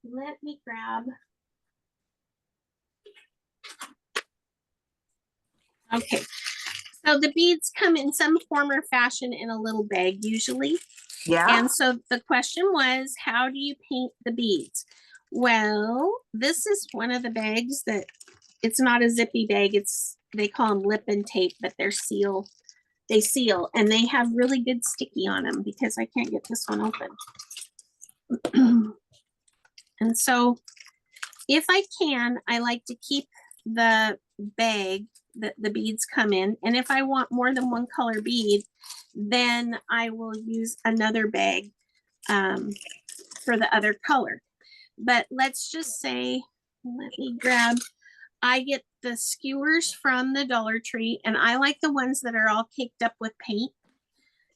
let me grab. Okay, so the beads come in some form or fashion in a little bag usually. Yeah. And so the question was, how do you paint the beads? Well, this is one of the bags that it's not a zippy bag. They call them lip and tape, but they seal and they have really good sticky on them because I can't get this one open. And so if I can, I like to keep the bag that the beads come in. And if I want more than one color bead, then I will use another bag for the other color. But let's just say, let me grab, I get the skewers from the Dollar Tree, and I like the ones that are all caked up with paint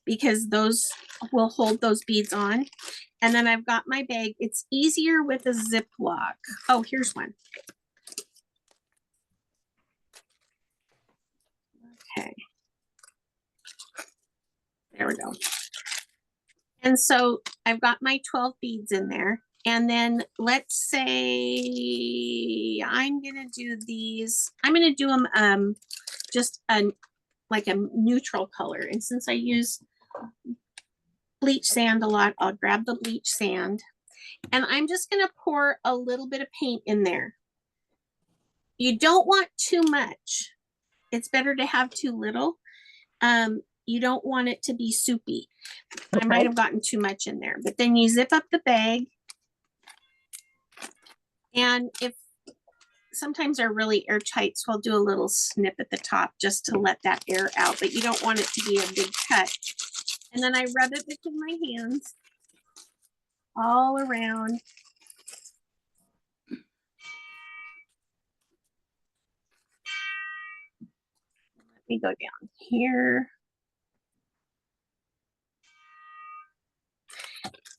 because those will hold those beads on. And then I've got my bag. It's easier with a Ziploc. Oh, here's one. Okay. There we go. And so I've got my 12 beads in there. And then let's say I'm gonna do these. I'm gonna do them just like a neutral color. And since I use bleach sand a lot, I'll grab the bleach sand. And I'm just gonna pour a little bit of paint in there. You don't want too much. It's better to have too little. You don't want it to be soupy. Okay. I might have gotten too much in there, but then you zip up the bag. And if sometimes they're really airtight, so I'll do a little snip at the top just to let that air out, but you don't want it to be a big cut. And then I rub it between my hands all around. Let me go down here.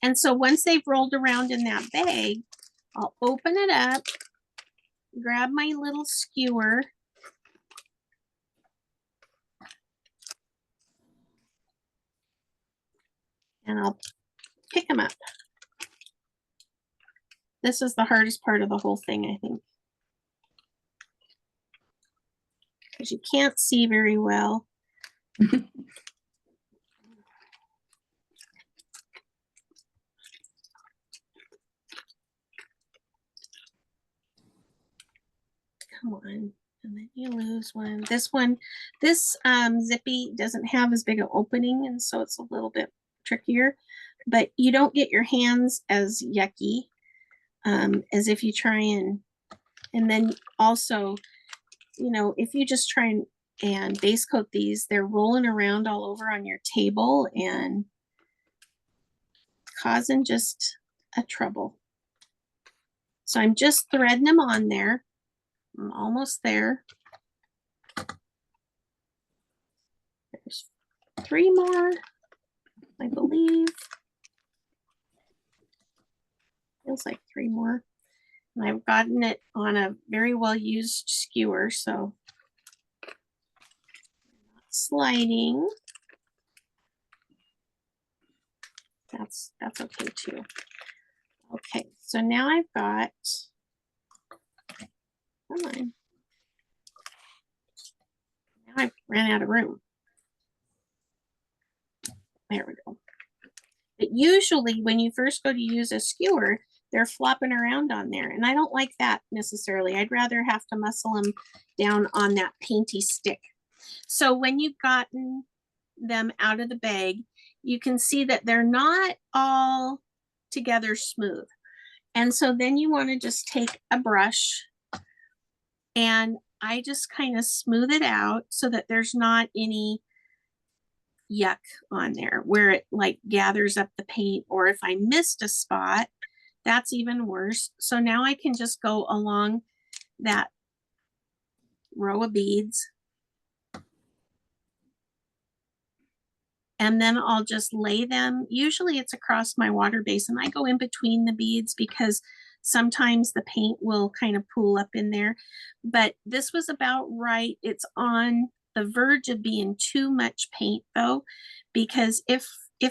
And so once they've rolled around in that bag, I'll open it up, grab my little skewer, and I'll pick them up. This is the hardest part of the whole thing, I think, because you can't see very well. Come on, and then you lose one. This zippy doesn't have as big an opening, and so it's a little bit trickier, but you don't get your hands as yucky as if you try and then also, you know, if you just try and base coat these, they're rolling around all over on your table and causing just a trouble. So I'm just threading them on there. I'm almost there. There's 3 more, I believe. Feels like 3 more. And I've gotten it on a very well used skewer, so not sliding. That's okay too. Okay, so now I've got, come on. Now I've ran out of room. There we go. But usually when you first go to use a skewer, they're flopping around on there. And I don't like that necessarily. I'd rather have to muscle them down on that painty stick. So when you've gotten them out of the bag, you can see that they're not all together smooth. And so then you want to just take a brush and I just kind of smooth it out so that there's not any yuck on there where it like gathers up the paint, or if I missed a spot, that's even worse. So now I can just go along that row of beads and then I'll just lay them. Usually it's across my water basin. I go in between the beads because sometimes the paint will kind of pool up in there, but this was about right. It's on the verge of being too much paint though, because if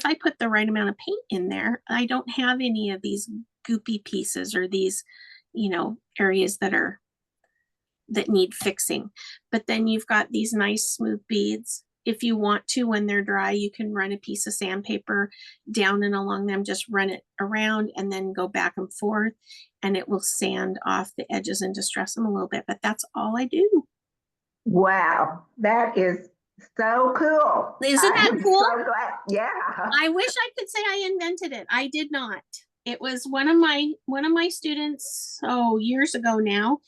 I put the right amount of paint in there, I don't have any of these goopy pieces or these, you know, areas that need fixing. But then you've got these nice smooth beads. If you want to, when they're dry, you can run a piece of sandpaper down and along them, just run it around and then go back and forth, and it will sand off the edges and distress them a little bit. But that's all I do. Wow, that is so cool. Isn't that cool? So glad. Yeah. I wish I could say I invented it. I did not. It was one of my students, years ago now.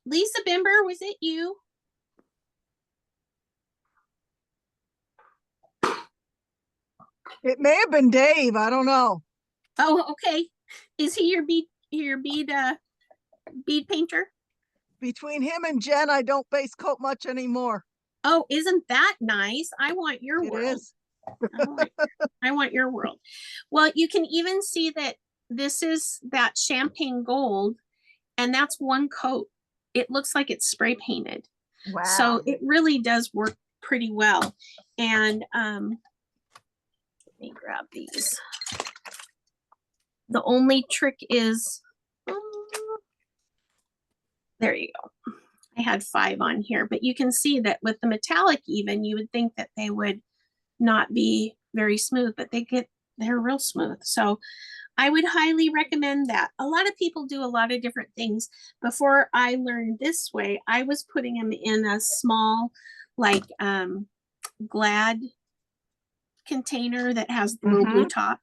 Lisa Bimber, was it you? It may have been Dave. I don't know. Oh, okay. Is he your bead painter? Between him and Jen, I don't base coat much anymore. Oh, isn't that nice? I want your world. It is. I want your world. Well, you can even see that this is that champagne gold, and that's one coat. It looks like it's spray painted. Wow. So it really does work pretty well. And let me grab these. The only trick is, there you go. I had 5 on here, but you can see that with the metallic even, you would think that they would not be very smooth, but they're real smooth. So I would highly recommend that. A lot of people do a lot of different things. Before I learned this way, I was putting them in a small, like Glad container that has the little blue top,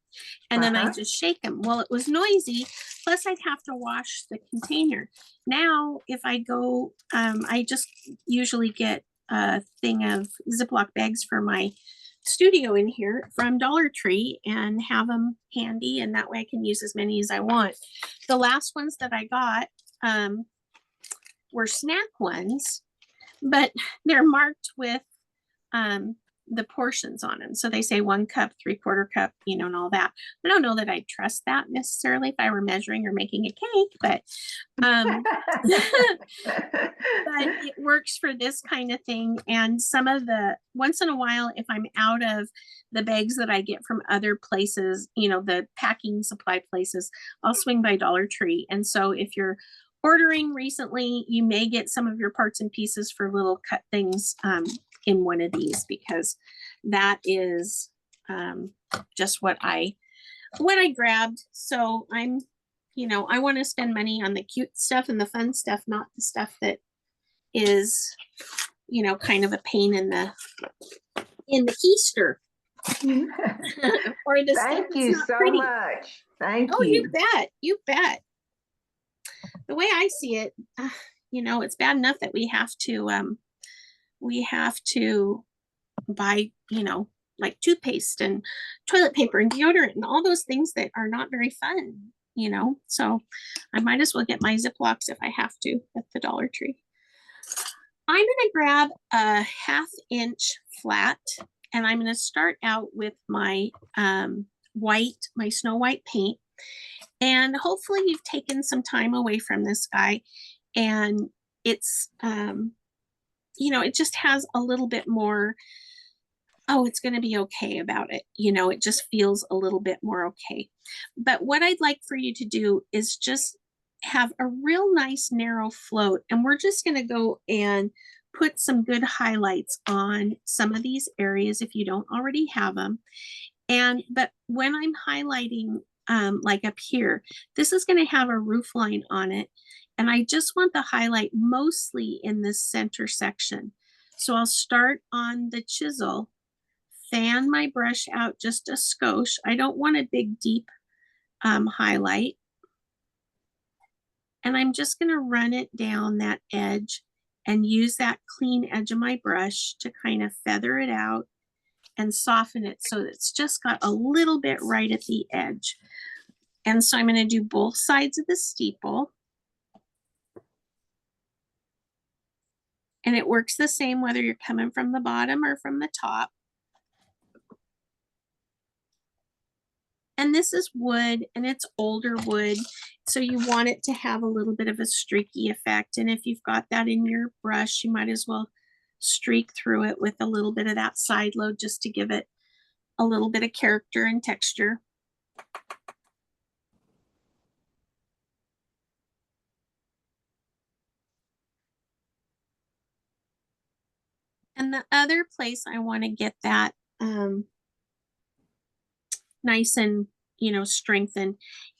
and then I just shake them. Well, it was noisy, plus I'd have to wash the container. Now if I go, I just usually get a thing of Ziploc bags for my studio in here from Dollar Tree and have them handy, and that way I can use as many as I want. The last ones that I got were snack ones, but they're marked with the portions on them. So they say 1 cup, 3/4 cup, you know, and all that. I don't know that I trust that necessarily if I were measuring or making a cake, but but it works for this kind of thing. And some of the, once in a while, if I'm out of the bags that I get from other places, you know, the packing supply places, I'll swing by Dollar Tree. And so if you're ordering recently, you may get some of your parts and pieces for little cut things in one of these, because that is just what I grabbed. So I'm, you know, I want to spend money on the cute stuff and the fun stuff, not the stuff that is, you know, kind of a pain in the keister. Or the Thank you so much. Thank you. Oh, you bet. You bet. The way I see it, you know, it's bad enough that we have to buy, you know, like toothpaste and toilet paper and deodorant and all those things that are not very fun, you know. So I might as well get my Ziplocs if I have to at the Dollar Tree. I'm going to grab a 1/2 inch flat, and I'm going to start out with my my Snow White paint. And hopefully you've taken some time away from this guy, and it's you know, it just has a little bit more, oh, it's going to be okay about it. You know, it just feels a little bit more okay. But what I'd like for you to do is just have a real nice narrow float. And we're just going to go and put some good highlights on some of these areas if you don't already have them. But when I'm highlighting, like up here, this is going to have a roof line on it. And I just want the highlight mostly in this center section. So I'll start on the chisel, fan my brush out just a skosh. I don't want a big deep highlight. And I'm just going to run it down that edge and use that clean edge of my brush to kind of feather it out and soften it so it's just got a little bit right at the edge. And so I'm going to do both sides of the steeple. And it works the same whether you're coming from the bottom or from the top. And this is wood, and it's older wood, so you want it to have a little bit of a streaky effect. And if you've got that in your brush, you might as well streak through it with a little bit of that side load just to give it a little bit of character and texture. the other place I want to get that nice and, strengthened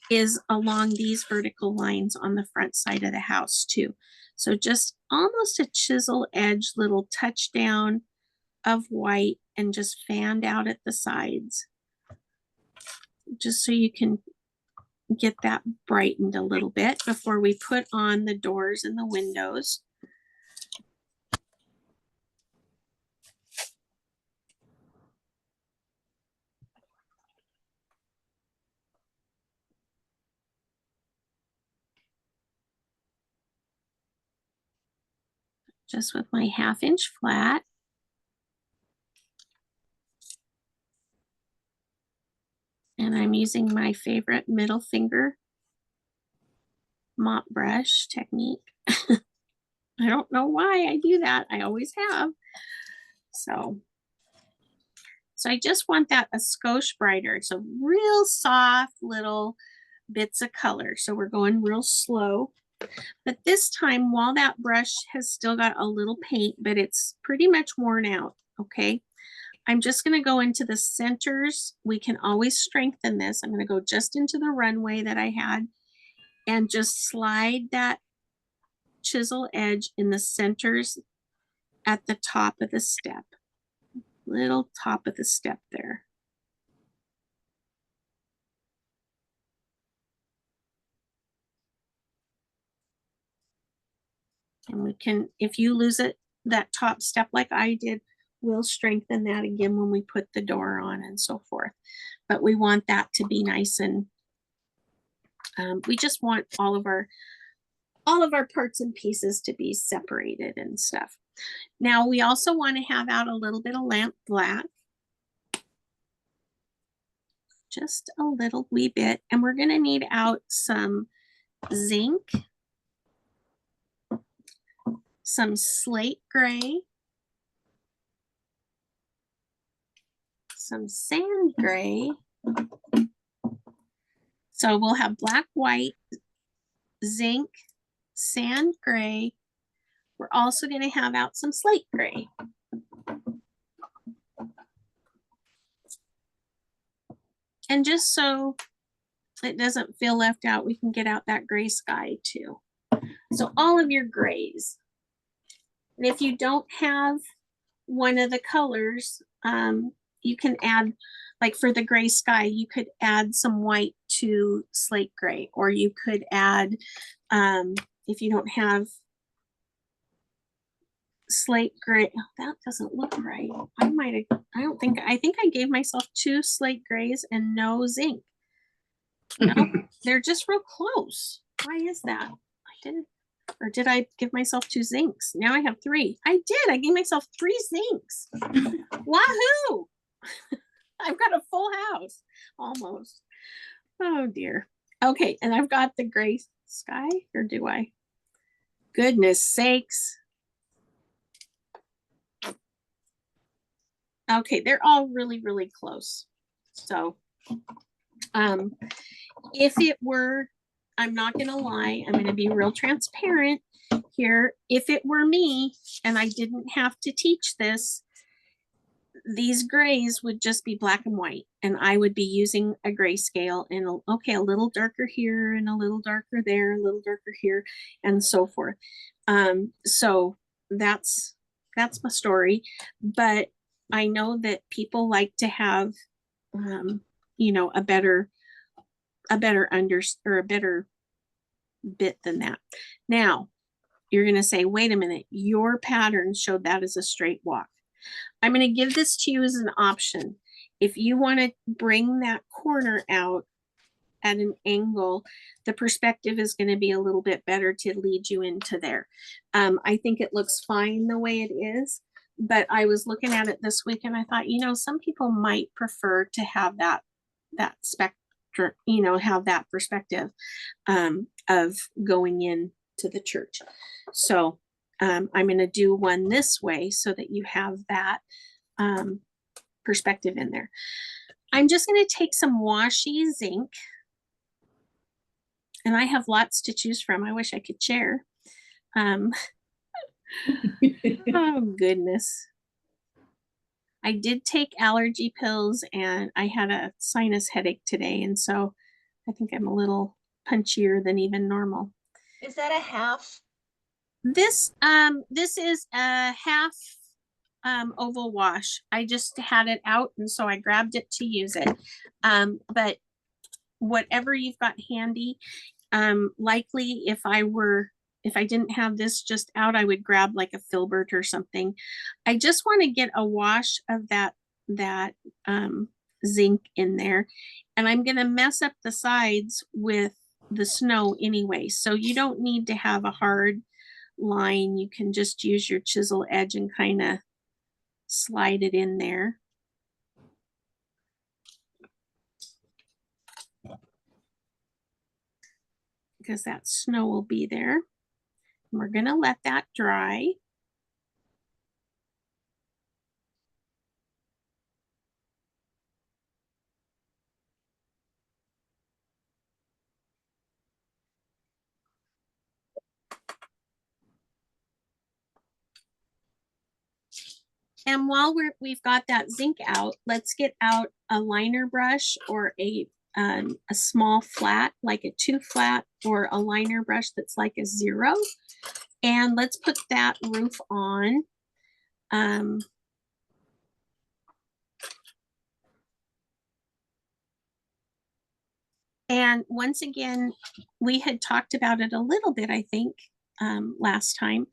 is along these vertical lines on the front side of the house too. So just almost a chisel edge little touchdown of white and just fanned out at the sides, just so you can get that brightened a little bit before we put on the doors and the windows. Just with my 1/2 inch flat. And I'm using my favorite middle finger mop brush technique. I don't know why I do that. I always have. So I just want that a skosh brighter. So real soft little bits of color. So we're going real slow. But this time, while that brush has still got a little paint, but it's pretty much worn out, okay? I'm just going to go into the centers. We can always strengthen this. I'm going to go just into the runway that I had and just slide that chisel edge in the centers at the top of the step. Little top of the step there. And we can, if you lose it, that top step like I did, we'll strengthen that again when we put the door on and so forth. But we want that to be nice and we just want all of our parts and pieces to be separated and stuff. Now we also want to have out a little bit of lamp black. Just a little wee bit. And we're going to need out some zinc, some slate gray, some sand gray. So we'll have black, white, zinc, sand gray. We're also going to have out some slate gray. And just so it doesn't feel left out, we can get out that gray sky too. So all of your grays. And if you don't have one of the colors, you can add, like for the gray sky, you could add some white to slate gray, or you could add, if you don't have slate gray, oh, that doesn't look right. I think I gave myself 2 slate grays and no zinc. No, they're just real close. Why is that? I didn't, or did I give myself 2 zincs? Now I have 3. I did. I gave myself 3 zincs. Wahoo! I've got a full house almost. Oh dear. Okay, and I've got the gray sky, or do I? Goodness sakes. Okay, they're all really, really close. So if it were, I'm not gonna lie, I'm gonna be real transparent here. If it were me and I didn't have to teach this, these grays would just be black and white, and I would be using a grayscale and okay, a little darker here and a little darker there, a little darker here, and so forth. So that's my story. But I know that people like to have, you know, a better bit than that. Now, you're going to say, wait a minute, your pattern showed that as a straight walk. I'm going to give this to you as an option. If you want to bring that corner out at an angle, the perspective is going to be a little bit better to lead you into there. I think it looks fine the way it is, but I was looking at it this week and I thought, you know, some people might prefer to have that spectrum, you know, have that perspective of going in to the church. So I'm going to do one this way so that you have that perspective in there. I'm just going to take some washi zinc, and I have lots to choose from. I wish I could share. Oh goodness. I did take allergy pills and I had a sinus headache today. And so I think I'm a little punchier than even normal. Is that a half? This is a half oval wash. I just had it out and so I grabbed it to use it. But whatever you've got handy, likely if I didn't have this just out, I would grab like a filbert or something. I just want to get a wash of that zinc in there, and I'm going to mess up the sides with the snow anyway. So you don't need to have a hard line. You can just use your chisel edge and kind of slide it in there. Because that snow will be there. We're going to let that dry. And while we've got that zinc out, let's get out a liner brush or a small flat, like a 2 flat, or a liner brush that's like a 0. And let's put that roof on. And once again, we had talked about it a little bit, I think, last time.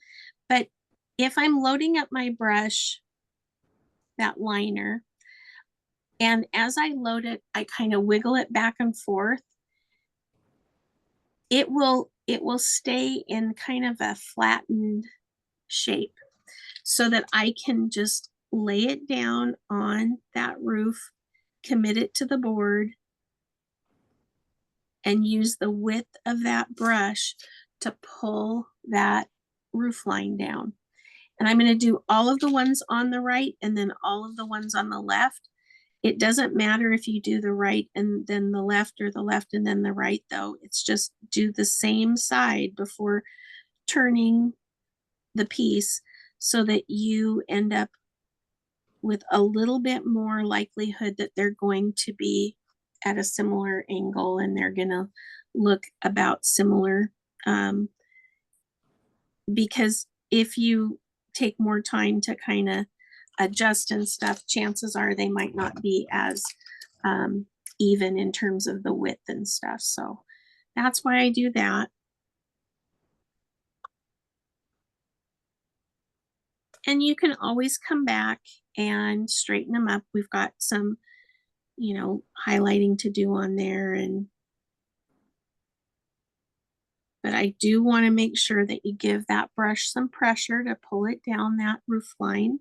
But if I'm loading up my brush, that liner, and as I load it, I kind of wiggle it back and forth, it will stay in kind of a flattened shape so that I can just lay it down on that roof, commit it to the board, and use the width of that brush to pull that roof line down. And I'm going to do all of the ones on the right and then all of the ones on the left. It doesn't matter if you do the right and then the left, or the left and then the right, though. It's just do the same side before turning the piece so that you end up with a little bit more likelihood that they're going to be at a similar angle and they're going to look about similar. Because if you take more time to kind of adjust and stuff, chances are they might not be as even in terms of the width and stuff. So that's why I do that. And you can always come back and straighten them up. We've got some, highlighting to do on there, but I do want to make sure that you give that brush some pressure to pull it down that roof line.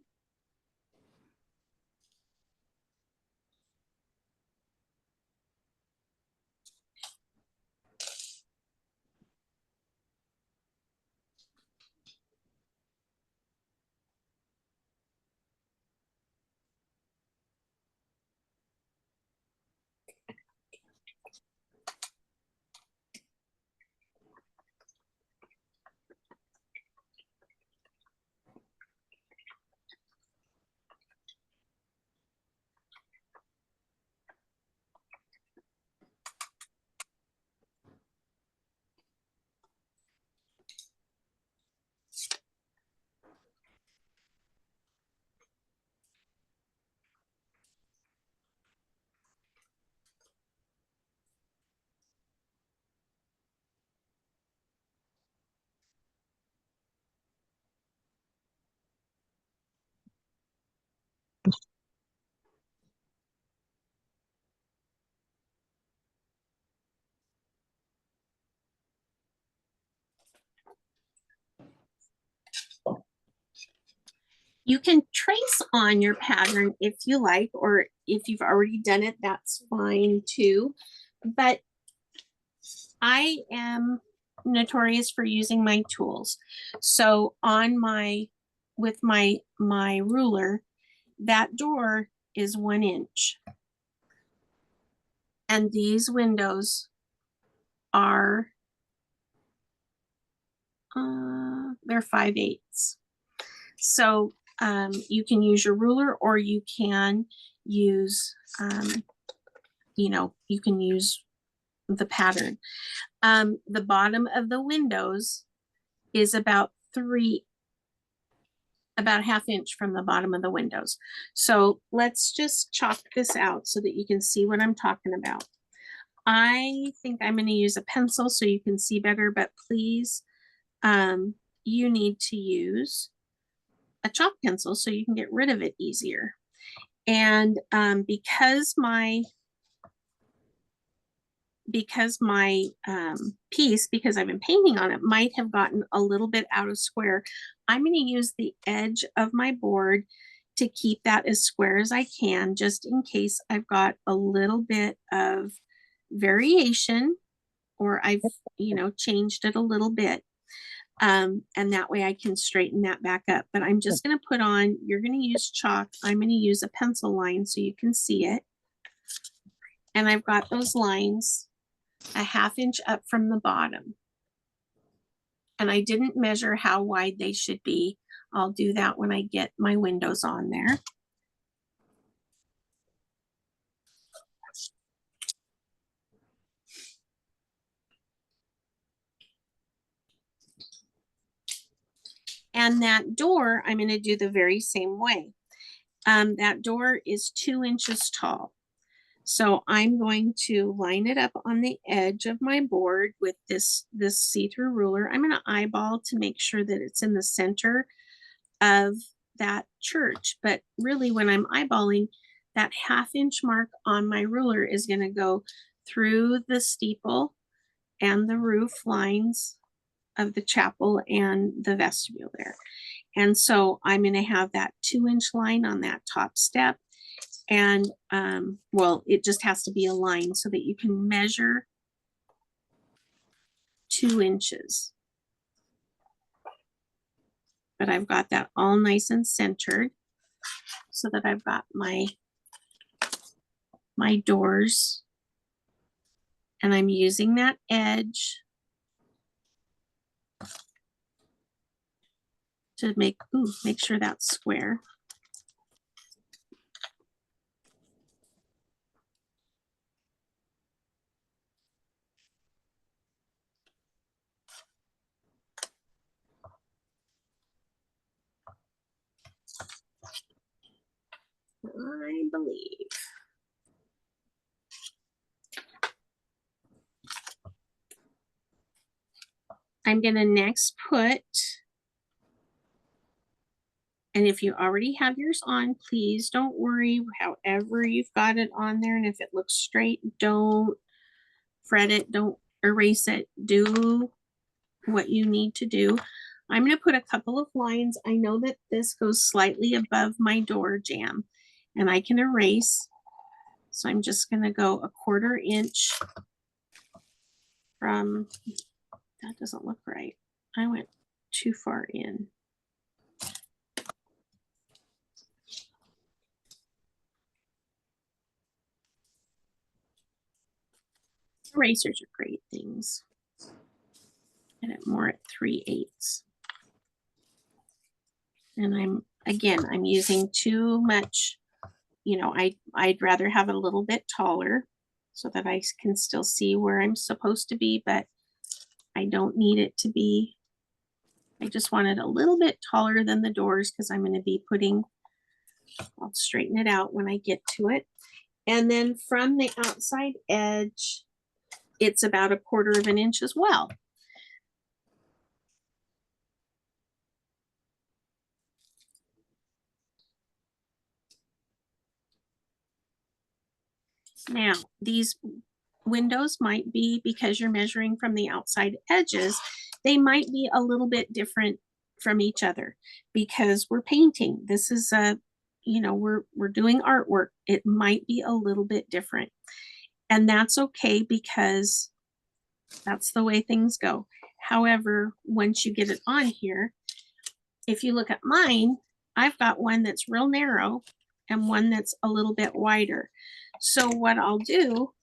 You can trace on your pattern if you like, or if you've already done it, that's fine too. But I am notorious for using my tools. So with my ruler, that door is 1 inch. And these windows are, they're 5/8. So you can use your ruler, or you can use, you can use the pattern. The bottom of the windows is about a half inch from the bottom of the windows. So let's just chalk this out so that you can see what I'm talking about. I think I'm going to use a pencil so you can see better, but please, you need to use a chalk pencil so you can get rid of it easier. And because my piece, because I've been painting on it, might have gotten a little bit out of square, I'm going to use the edge of my board to keep that as square as I can, just in case I've got a little bit of variation, or I've, changed it a little bit. And that way I can straighten that back up. But I'm just going to put on, you're going to use chalk. I'm going to use a pencil line so you can see it. And I've got those lines a half inch up from the bottom. And I didn't measure how wide they should be. I'll do that when I get my windows on there. And that door, I'm going to do the very same way. That door is 2 inches tall. So I'm going to line it up on the edge of my board with this see-through ruler. I'm going to eyeball to make sure that it's in the center of that church. But really, when I'm eyeballing, that half inch mark on my ruler is going to go through the steeple and the roof lines of the chapel and the vestibule there. And so I'm going to have that 2 inch line on that top step. And well, it just has to be a line so that you can measure 2 inches. But I've got that all nice and centered so that I've got my doors, and I'm using that edge to make sure that's square. I believe. I'm going to next put, and if you already have yours on, please don't worry, however you've got it on there. And if it looks straight, don't fret it, don't erase it, do what you need to do. I'm going to put a couple of lines. I know that this goes slightly above my door jamb, and I can erase. So I'm just going to go 1/4 inch from, that doesn't look right. I went too far in. Erasers are great things. Get it more at 3/8. And I'm using too much, I'd rather have it a little bit taller so that I can still see where I'm supposed to be, but I don't need it to be, I just want it a little bit taller than the doors because I'm going to be putting, I'll straighten it out when I get to it. And then from the outside edge, it's about 1/4 inch as well. Now, these windows might be, because you're measuring from the outside edges, they might be a little bit different from each other because we're painting. This is a, we're doing artwork. It might be a little bit different. And that's okay because that's the way things go. However, once you get it on here, if you look at mine, I've got one that's real narrow and one that's a little bit wider. So what I'll do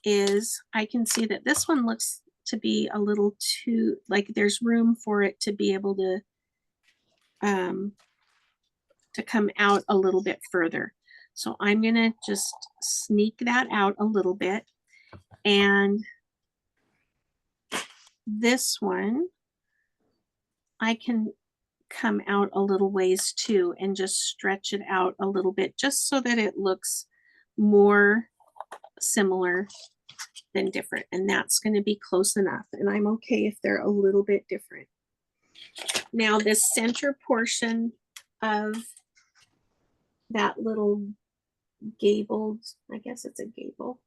is I can see that this one looks to be a little too, like there's room for it to be able to to come out a little bit further. So I'm gonna just sneak that out a little bit. And this one, I can come out a little ways too and just stretch it out a little bit just so that it looks more similar than different. And that's going to be close enough. And I'm okay if they're a little bit different. Now this center portion of that little gabled, I guess it's a gable,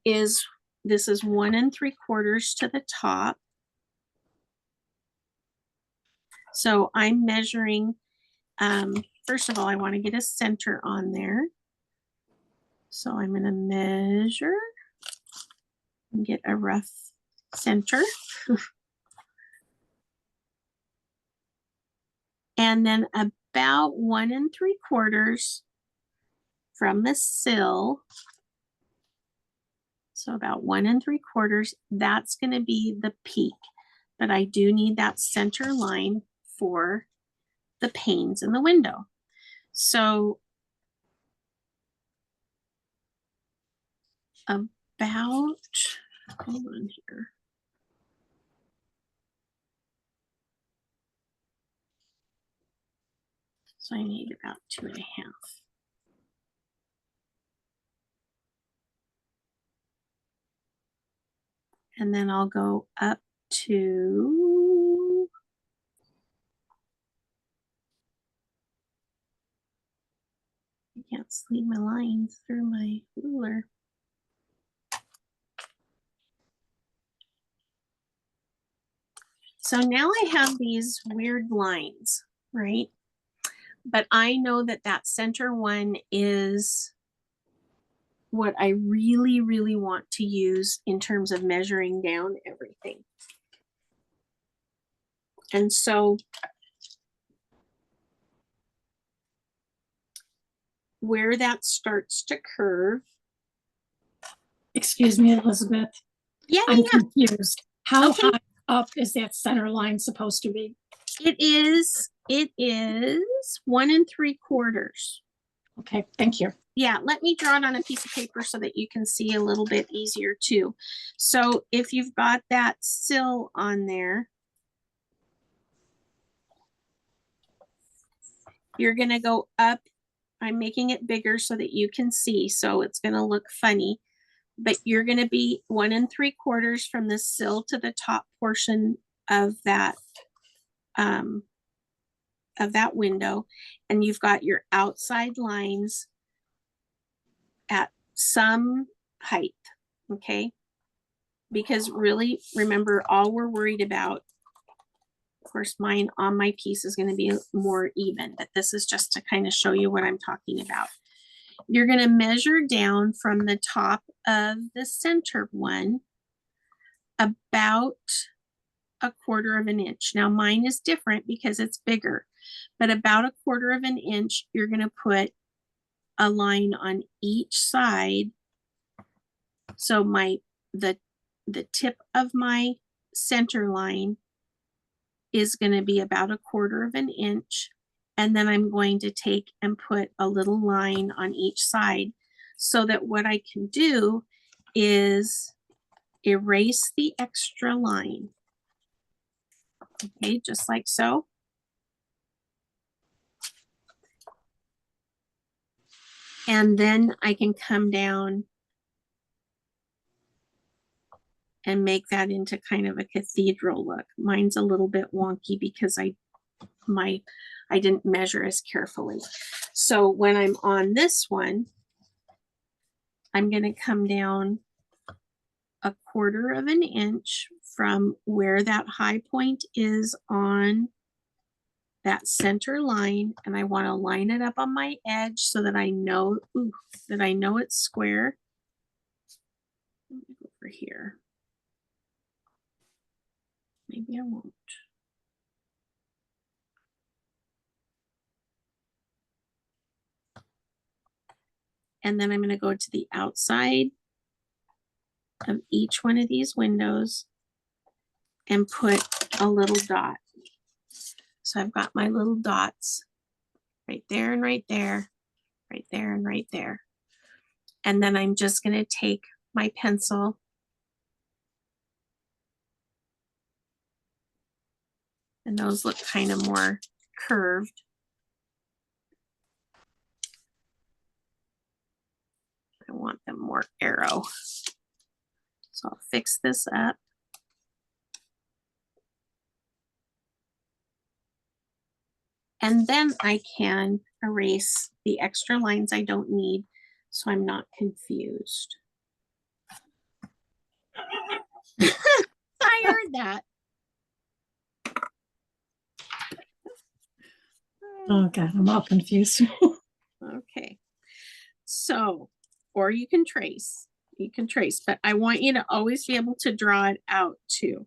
this is 1 3/4 to the top. So I'm measuring, first of all, I want to get a center on there. So I'm going to measure and get a rough center. And then about 1 3/4 from the sill. So about 1 3/4, that's going to be the peak. But I do need that center line for the panes in the window. So about, hold on here. So I need about 2.5. And then I'll go up to, I can't see my lines through my ruler. So now I have these weird lines, right? But I know that that center one is what I really, really want to use in terms of measuring down everything. And so where that starts to curve. Excuse me, Elizabeth. Yeah, I'm yeah. confused. How Okay. high up is that center line supposed to be? It is 1 3/4. Okay, thank you. Yeah, let me draw it on a piece of paper so that you can see a little bit easier too. So if you've got that sill on there, you're gonna go up. I'm making it bigger so that you can see, so it's gonna look funny. But you're gonna be 1 3/4 from the sill to the top portion of that window, and you've got your outside lines at some height, okay? Because really, remember, all we're worried about, of course, mine on my piece is going to be more even, but this is just to kind of show you what I'm talking about. You're going to measure down from the top of the center one about 1/4 of an inch. Now mine is different because it's bigger, but about 1/4 of an inch, you're going to put a line on each side. So the tip of my center line is going to be about 1/4 of an inch. And then I'm going to take and put a little line on each side so that what I can do is erase the extra line. Okay, just like so. And then I can come down and make that into kind of a cathedral look. Mine's a little bit wonky because I didn't measure as carefully. So when I'm on this one, I'm going to come down 1/4 of an inch from where that high point is on that center line, and I want to line it up on my edge so that I know it's square. Let me go over here. Maybe I won't. And then I'm going to go to the outside of each one of these windows and put a little dot. So I've got my little dots right there and right there, right there and right there. And then I'm just going to take my pencil and those look kind of more curved. I want them more arrow. So I'll fix this up. And then I can erase the extra lines I don't need so I'm not confused. I heard that. Oh God, I'm all confused. Okay. So, or you can trace, but I want you to always be able to draw it out too.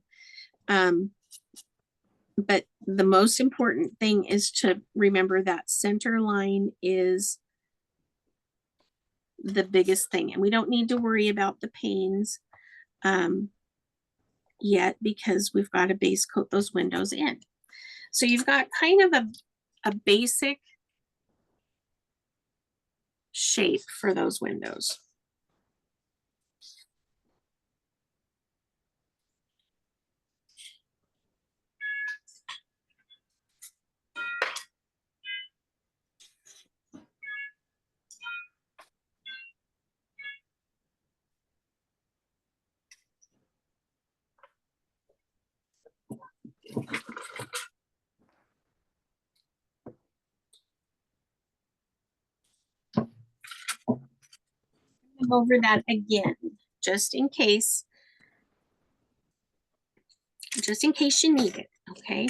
But the most important thing is to remember that center line is the biggest thing. And we don't need to worry about the panes yet because we've got to base coat those windows in. So you've got kind of a basic shape for those windows. Over that again, just in case you need it, okay?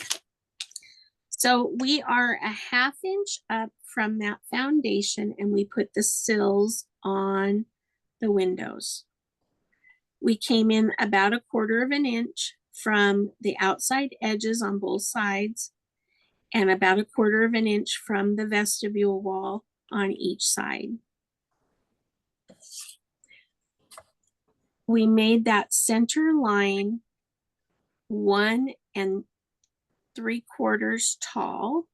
So we are a 1/2 inch up from that foundation and we put the sills on the windows. We came in about 1/4 inch from the outside edges on both sides and about 1/4 inch from the vestibule wall on each side. We made that center line 1 3/4 tall.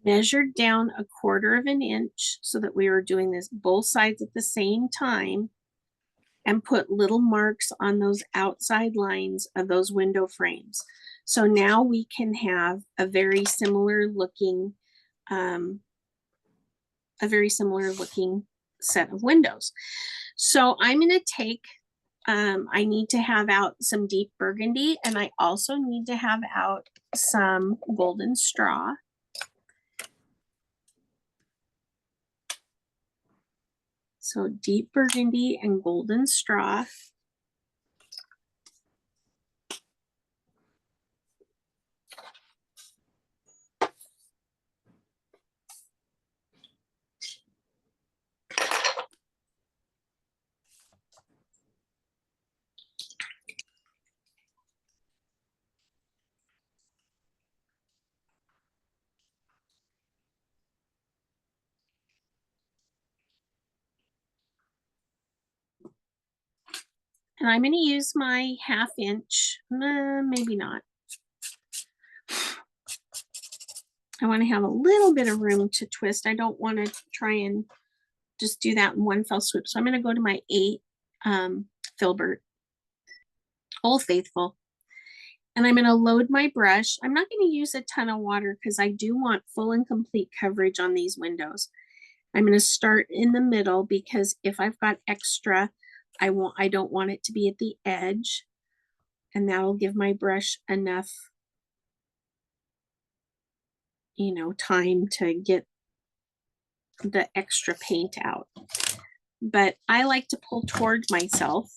Measured down 1/4 inch so that we were doing this both sides at the same time and put little marks on those outside lines of those window frames. So now we can have a very similar looking set of windows. So I'm going to take, I need to have out some deep burgundy and I also need to have out some golden straw. So deep burgundy and golden straw. And I'm going to use my 1/2 inch, maybe not. I want to have a little bit of room to twist. I don't want to try and just do that in one fell swoop. So I'm going to go to my 8 filbert, Old Faithful. And I'm going to load my brush. I'm not going to use a ton of water because I do want full and complete coverage on these windows. I'm going to start in the middle because if I've got extra, I don't want it to be at the edge. And that'll give my brush enough, you know, time to get the extra paint out. But I like to pull toward myself.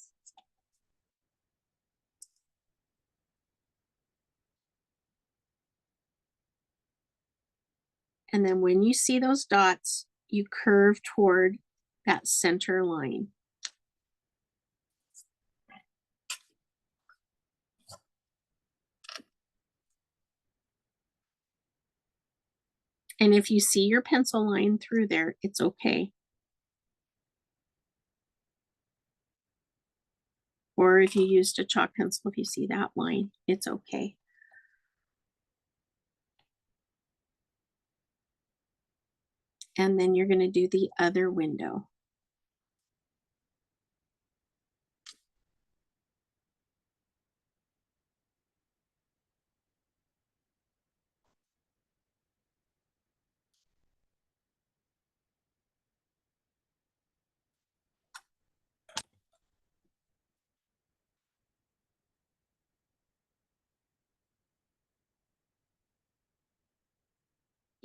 And then when you see those dots, you curve toward that center line. And if you see your pencil line through there, it's okay. Or if you used a chalk pencil, if you see that line, it's okay. And then you're going to do the other window.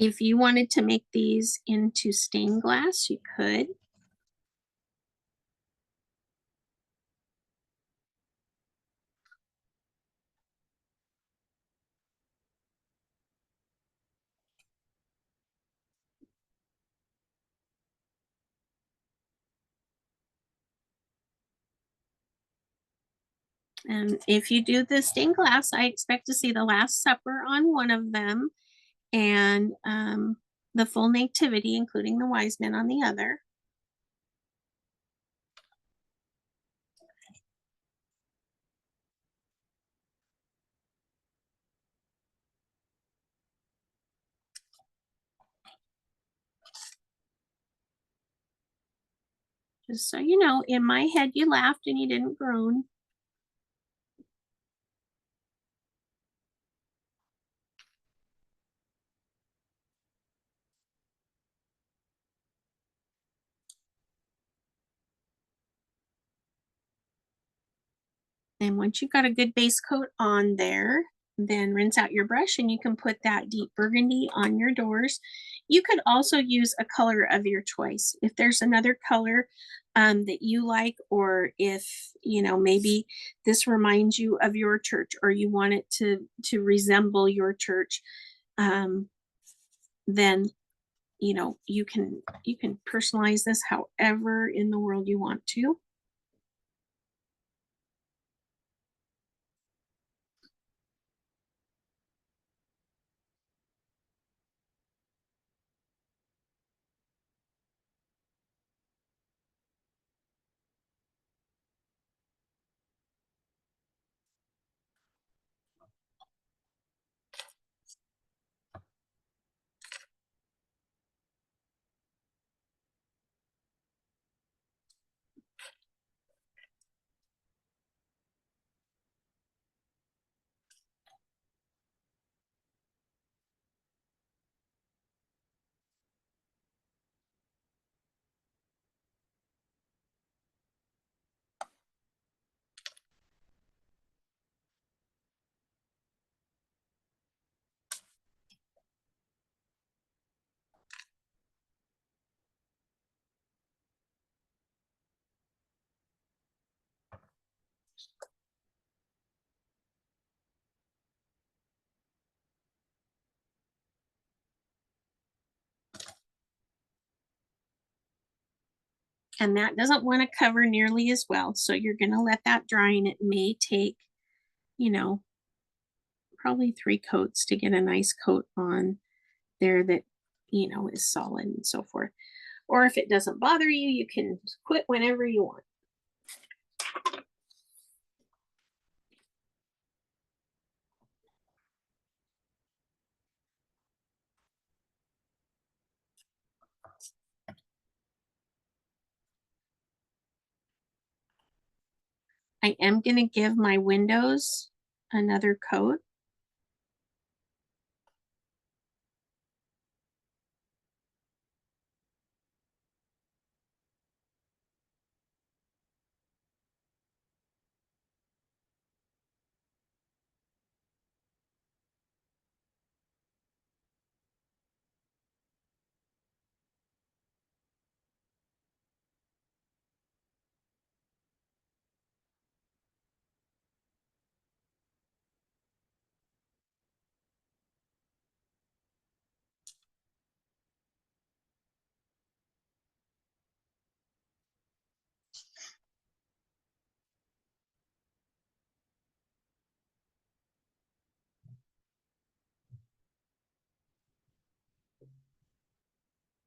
If you wanted to make these into stained glass, you could. And if you do the stained glass, I expect to see the Last Supper on one of them and the full Nativity, including the wise men, on the other. Just so you know, in my head, you laughed and you didn't groan. And once you've got a good base coat on there, then rinse out your brush and you can put that deep burgundy on your doors. You could also use a color of your choice. If there's another color that you like, or if, you know, maybe this reminds you of your church or you want it to resemble your church, then, you know, you can personalize this however in the world you want to. And that doesn't want to cover nearly as well. So you're going to let that dry, and it may take, you know, probably 3 coats to get a nice coat on there that, you know, is solid and so forth. Or if it doesn't bother you, you can quit whenever you want. I am going to give my windows another coat.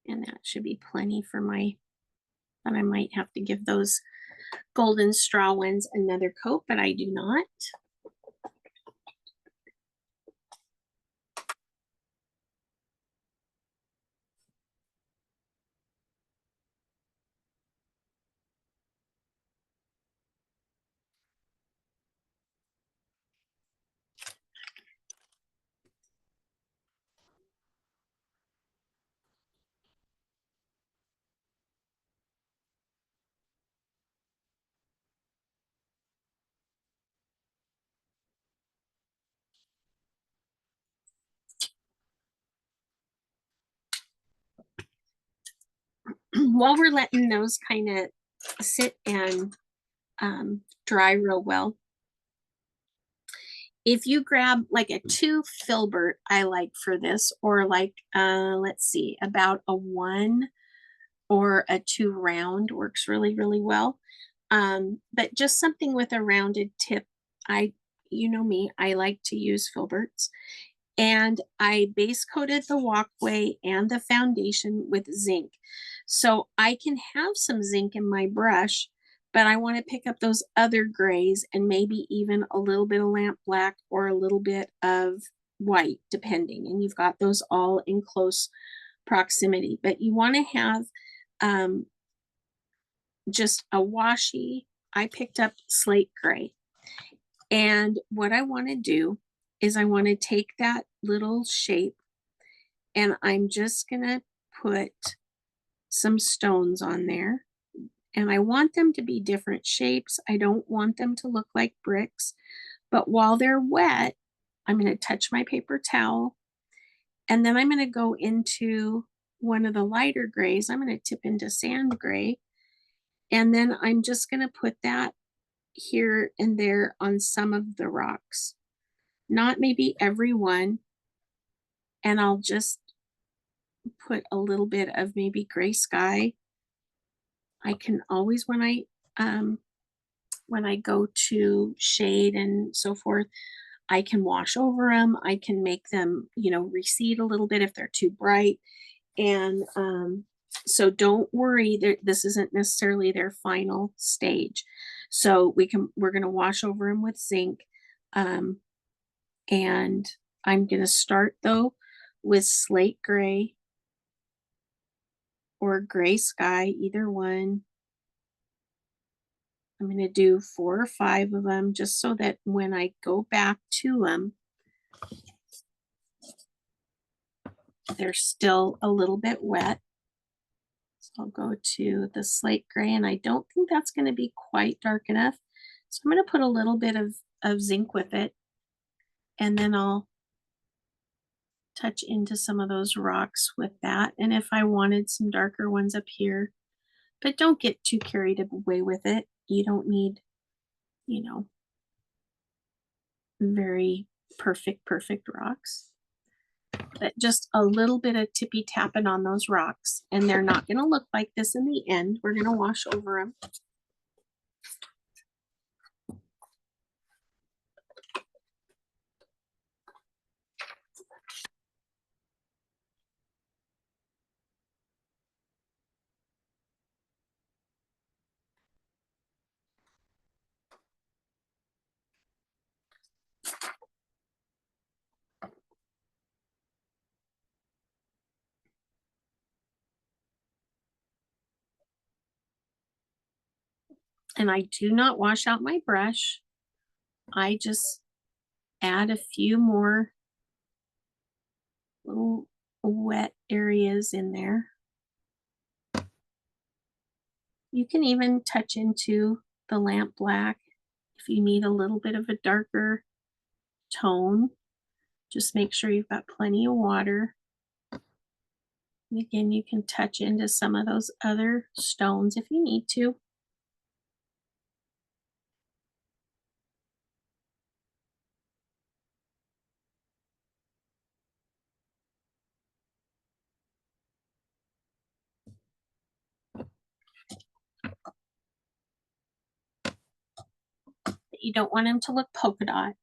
And that should be plenty for my, but I might have to give those golden straw ones another coat, but I do not. while we're letting those kind of sit and dry real well, if you grab like a 2 filbert, I like for this, or like, let's see, about a 1 or a 2 round works really, really well. But just something with a rounded tip. You know me, I like to use filberts. And I base coated the walkway and the foundation with zinc. So I can have some zinc in my brush, but I want to pick up those other grays and maybe even a little bit of lamp black or a little bit of white, depending. And you've got those all in close proximity, but you want to have just a washy. I picked up slate gray. And what I want to do is I want to take that little shape and I'm just going to put some stones on there. And I want them to be different shapes. I don't want them to look like bricks. But while they're wet, I'm going to touch my paper towel. And then I'm going to go into one of the lighter grays. I'm going to tip into sand gray. And then I'm just going to put that here and there on some of the rocks. Not maybe every one. And I'll just put a little bit of maybe gray sky. I can always, when I go to shade and so forth, I can wash over them. I can make them, recede a little bit if they're too bright. And so don't worry, this isn't necessarily their final stage. So we're going to wash over them with zinc. And I'm going to start though with slate gray or gray sky, either one. I'm going to do 4 or 5 of them just so that when I go back to them, they're still a little bit wet. So I'll go to the slate gray, and I don't think that's going to be quite dark enough. So I'm going to put a little bit of zinc with it, and then I'll touch into some of those rocks with that. And if I wanted some darker ones up here, but don't get too carried away with it. You don't need, very perfect rocks. But just a little bit of tippy tapping on those rocks, and they're not going to look like this in the end. We're going to wash over them. And I do not wash out my brush. I just add a few more little wet areas in there. You can even touch into the lamp black if you need a little bit of a darker tone. Just make sure you've got plenty of water. And again, you can touch into some of those other stones if you need to. But you don't want them to look polka dot.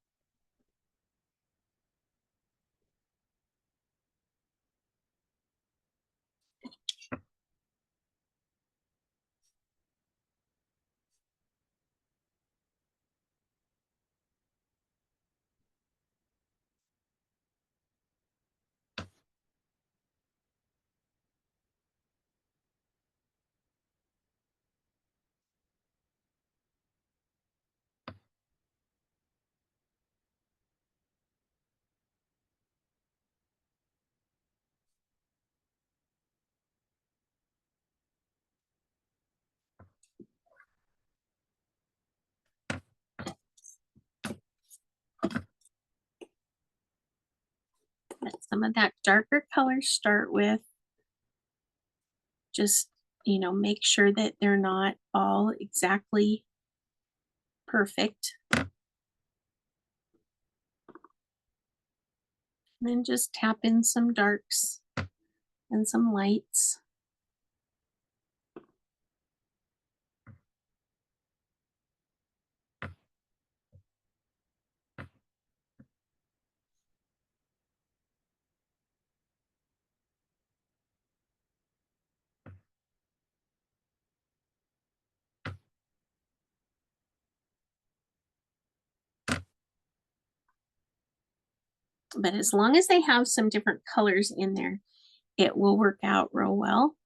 Let some of that darker color start with just, you know, make sure that they're not all exactly perfect. And then just tap in some darks and some lights. But as long as they have some different colors in there, it will work out real well.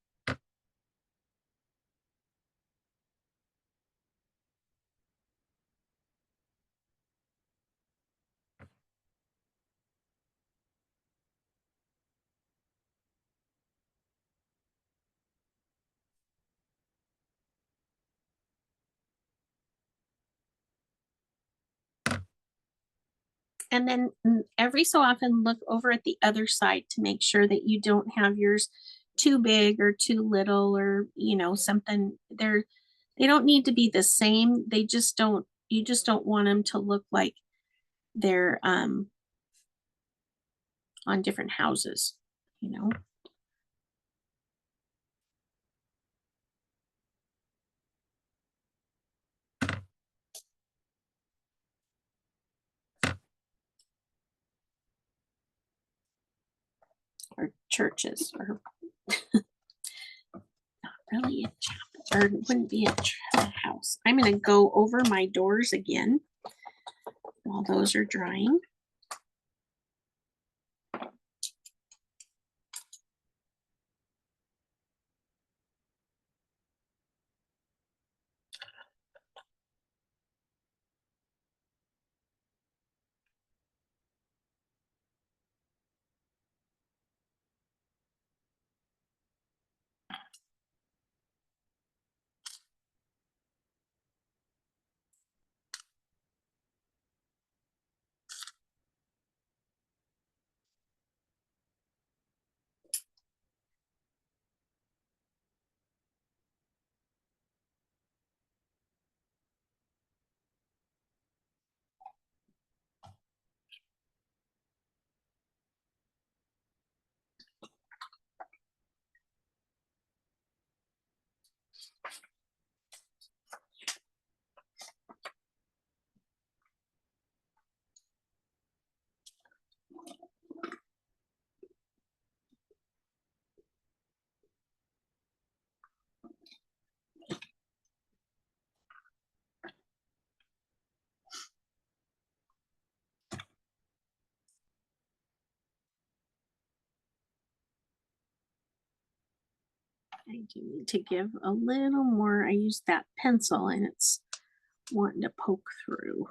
And then every so often look over at the other side to make sure that you don't have yours too big or too little, or you know, something. They don't need to be the same. They just don't, you just don't want them to look like they're on different houses, you know. Or churches, or not really a chapel, or it wouldn't be a house. I'm going to go over my doors again while those are drying. I do need to give a little more. I used that pencil and it's wanting to poke through.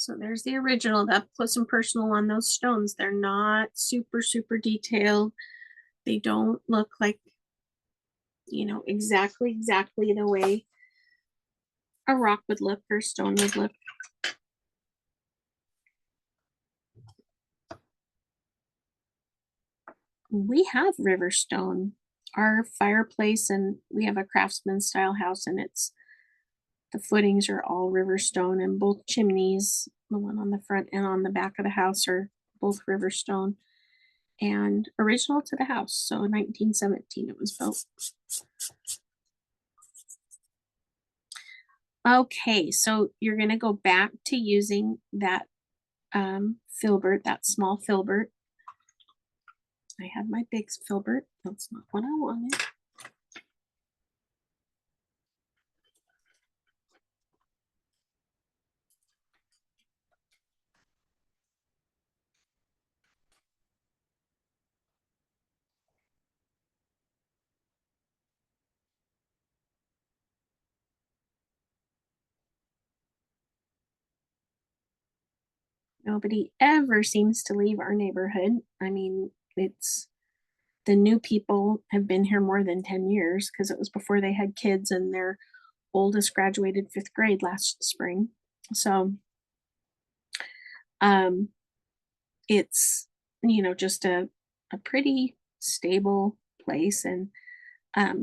So there's the original. That put some personal on those stones. They're not super, super detailed. They don't look like, you know, exactly the way a rock would look or stone would look. We have river stone. Our fireplace, and we have a craftsman style house, and it's the footings are all river stone, and both chimneys, the one on the front and on the back of the house, are both river stone and original to the house. So 1917 it was built. Okay, so you're going to go back to using that filbert, that small filbert. I had my big filbert. That's not what I wanted. Nobody ever seems to leave our neighborhood. I mean, it's the new people have been here more than 10 years because it was before they had kids, and their oldest graduated 5th grade last spring. So it's, just a pretty stable place, and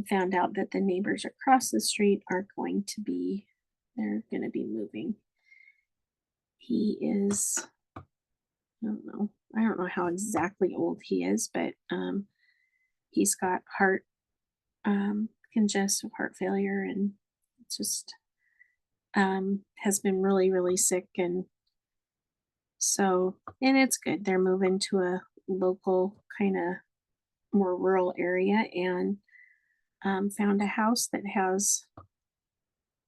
found out that the neighbors across the street are they're going to be moving. He is, I don't know how exactly old he is, but he's got congestive heart failure, and just has been really, really sick. And so, and it's good. They're moving to a local kind of more rural area, and found a house that has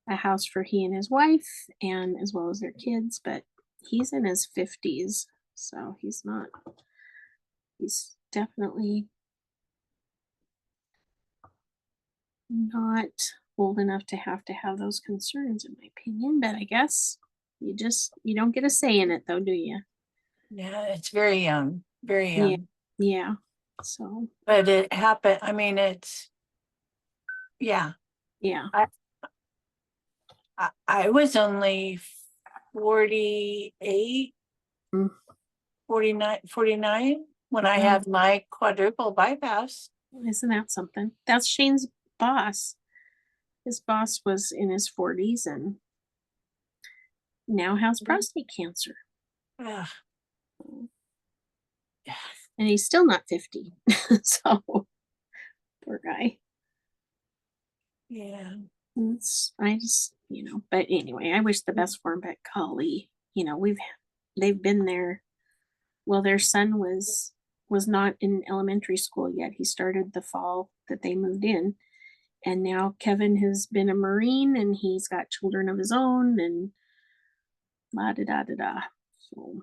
a house for he and his wife, and as well as their kids. But he's in his 50s, so he's definitely not old enough to have those concerns, in my opinion. But I guess you don't get a say in it, though, do you? Yeah, it's very young, very Yeah. young. Yeah. So But it happened. I mean, yeah. yeah. I was only 48, Mm. 49 when I Mm. had my quadruple bypass. Isn't that something? That's Shane's boss. His boss was in his 40s and now has prostate cancer. Ugh. And he's still not 50. So poor guy. Yeah. I just, but anyway, I wish the best for him, but golly, they've been there. Well, their son was not in elementary school yet. He started the fall that they moved in. And now Kevin has been a Marine, and he's got children of his own, and la da da da da. So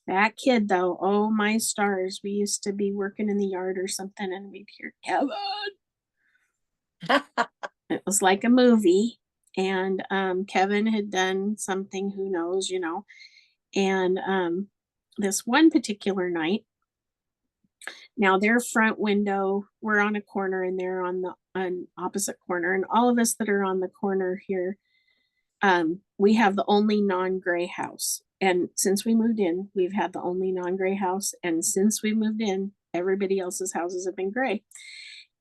that kid, though, oh my stars, we used to be working in the yard or something, and we'd hear Kevin. It was like a movie. And Kevin had done something, who knows, and this one particular night, now their front window, we're on a corner and they're on the opposite corner, and all of us that are on the corner here, we have the only non-gray house. And since we moved in, we've had the only non-gray house, and since we moved in, everybody else's houses have been gray.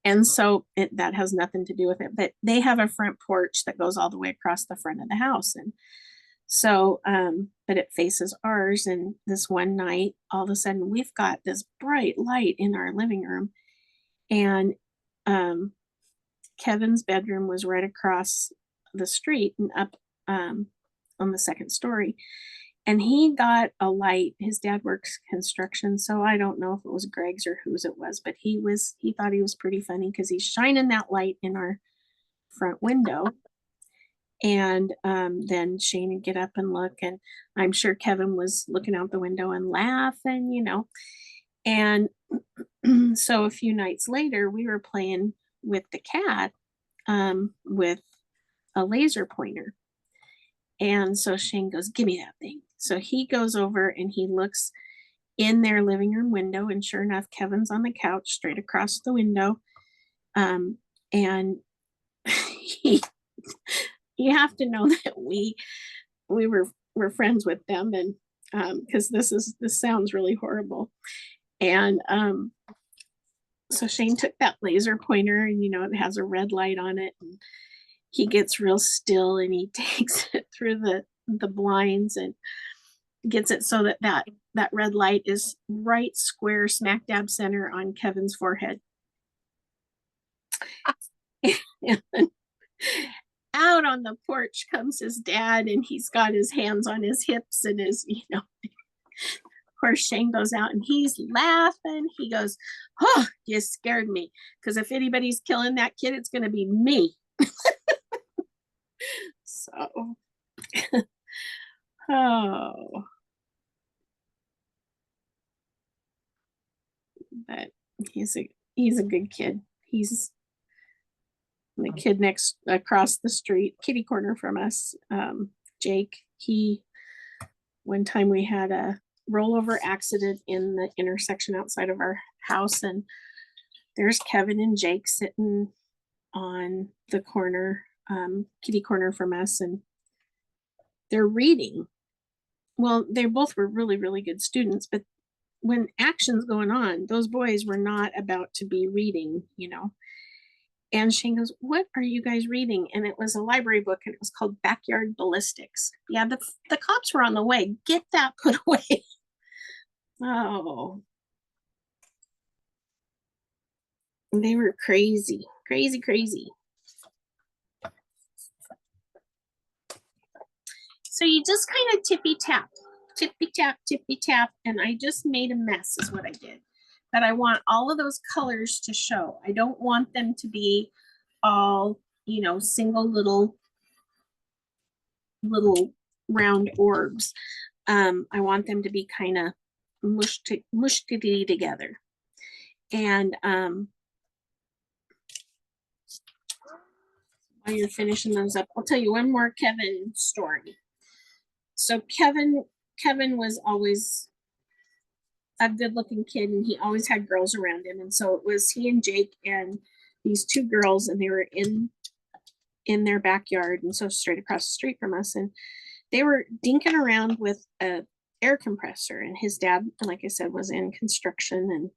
And so that has nothing to do with it, but they have a front porch that goes all the way across the front of the house. And so, but it faces ours. And this one night, all of a sudden, we've got this bright light in our living room. And Kevin's bedroom was right across the street and up on the second story. And he got a light. His dad works construction, so I don't know if it was Greg's or whose it was, but he thought he was pretty funny because he's shining that light in our front window. And then Shane would get up and look, and I'm sure Kevin was looking out the window and laughing, And so a few nights later, we were playing with the cat with a laser pointer. And so Shane goes, "Give me that thing." So he goes over and he looks in their living room window, and sure enough, Kevin's on the couch straight across the window. And he, you have to know that we were friends with them, and because this sounds really horrible. And so Shane took that laser pointer, and it has a red light on it, and he gets real still, and he takes it through the blinds and gets it so that red light is right square smack dab center on Kevin's forehead. And out on the porch comes his dad, and he's got his hands on his hips and his, of course, Shane goes out and he's laughing. He goes, "Oh, you scared me. Because if anybody's killing that kid, it's going to be me." So, oh, but he's a good kid. He's the kid across the street, kitty corner from us, Jake. one time we had a rollover accident in the intersection outside of our house, and there's Kevin and Jake sitting on the corner, kitty corner from us, and they're reading. Well, they both were really, really good students, but when action's going on, those boys were not about to be reading, you know. And Shane goes, "What are you guys reading?" And it was a library book, and it was called Backyard Ballistics. Yeah, the cops were on the way. Get that put away. Oh, they were crazy, crazy, crazy. So you just kind of tippy tap, and I just made a mess is what I did. But I want all of those colors to show. I don't want them to be all, you know, single little round orbs. I want them to be kind of mushed together. And while you're finishing those up, I'll tell you one more Kevin story. So Kevin was always a good looking kid, and he always had girls around him. And so it was he and Jake and these two girls, and they were in their backyard, and so straight across the street from us, and they were dinking around with a air compressor, and his dad, like I said, was in construction. And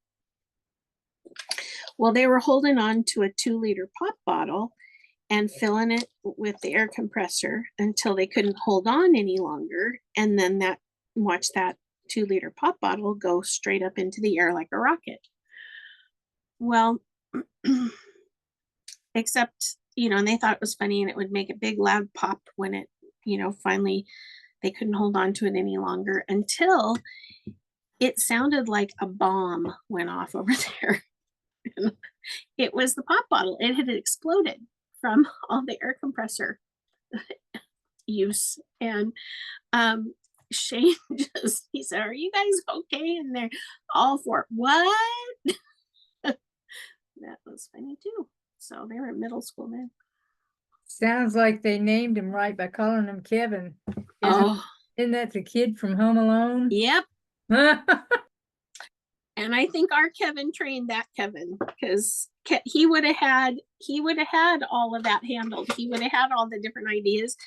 well, they were holding on to a 2-liter pop bottle and filling it with the air compressor until they couldn't hold on any longer, and then watch that 2-liter pop bottle go straight up into the air like a rocket. Well, except, you know, and they thought it was funny, and it would make a big loud pop when it, you know, finally they couldn't hold on to it any longer, until it sounded like a bomb went off over there. It was the pop bottle. It had exploded from all the air compressor use. And Shane he said, "Are you guys okay?" And they're all for what? That was funny too. So they were in middle school then. Sounds like they named him right by calling him Kevin. Isn't that the kid from Home Alone? Yep. And I think our Kevin trained that Kevin, because he would have had all of that handled. He would have had all the different ideas.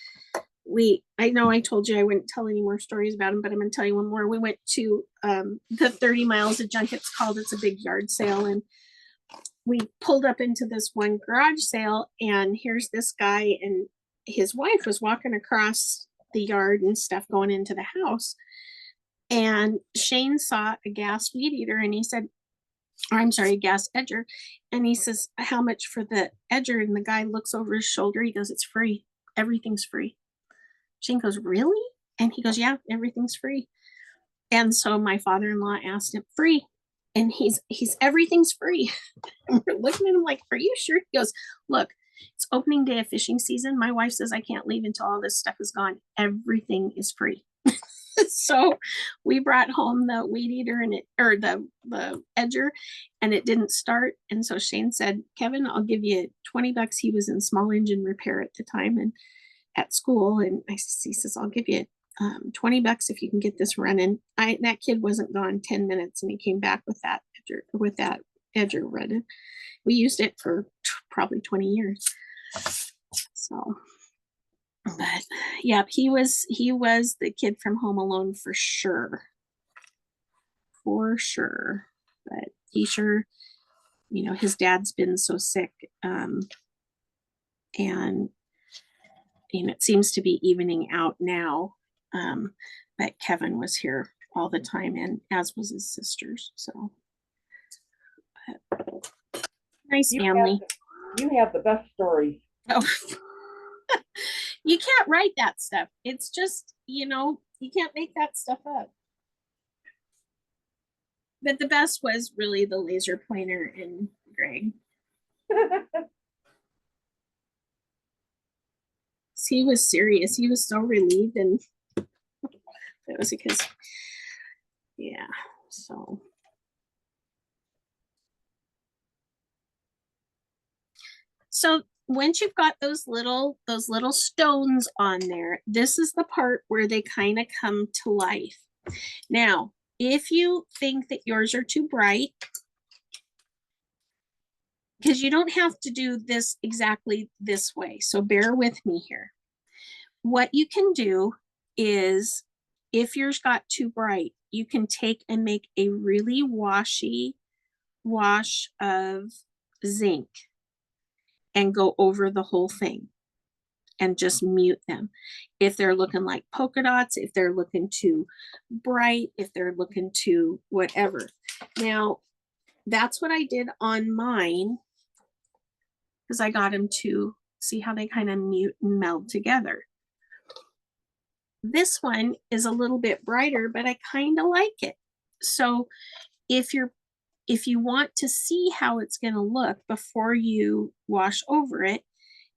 I know I told you I wouldn't tell any more stories about him, but I'm going to tell you one more. We went to the 30 miles of junk, it's called. It's a big yard sale, and we pulled up into this one garage sale, and here's this guy and his wife was walking across the yard and stuff going into the house. And Shane saw a gas weed eater, and he said, or I'm sorry, a gas edger. And he says, "How much for the edger?" And the guy looks over his shoulder. He goes, "It's free. Everything's free." Shane goes, "Really?" And he goes, "Yeah, everything's free." And so my father-in-law asked him, "Free?" And he's "Everything's free." And we're looking at him like, "Are you sure?" He goes, "Look, it's opening day of fishing season. My wife says I can't leave until all this stuff is gone. Everything is free." So we brought home the weed eater or the edger, and it didn't start. And so Shane said, "Kevin, I'll give you $20." He was in small engine repair at the time and at school. And he says, "I'll give you $20 if you can get this running." That kid wasn't gone 10 minutes, and he came back with that edger running. We used it for probably 20 years. So, but yeah, he was the kid from Home Alone for sure. But he sure, you know, his dad's been so sick, and you know, it seems to be evening out now. But Kevin was here all the time, and as was his sisters. So nice family. You have the best stories. Oh. You can't write that stuff. It's just, you know, you can't make that stuff up. But the best was really the laser pointer and Greg. He was serious. He was so relieved, and that was because, yeah, so. So once you've got those little stones on there, this is the part where they kind of come to life. Now, if you think that yours are too bright, because you don't have to do this exactly this way, so bear with me here. What you can do is, if yours got too bright, you can take and make a really washy wash of zinc and go over the whole thing and just mute them. If they're looking like polka dots, if they're looking too bright, if they're looking too whatever. Now, that's what I did on mine, because I got them to see how they kind of mute and meld together. This one is a little bit brighter, but I kind of like it. So if you want to see how it's going to look before you wash over it,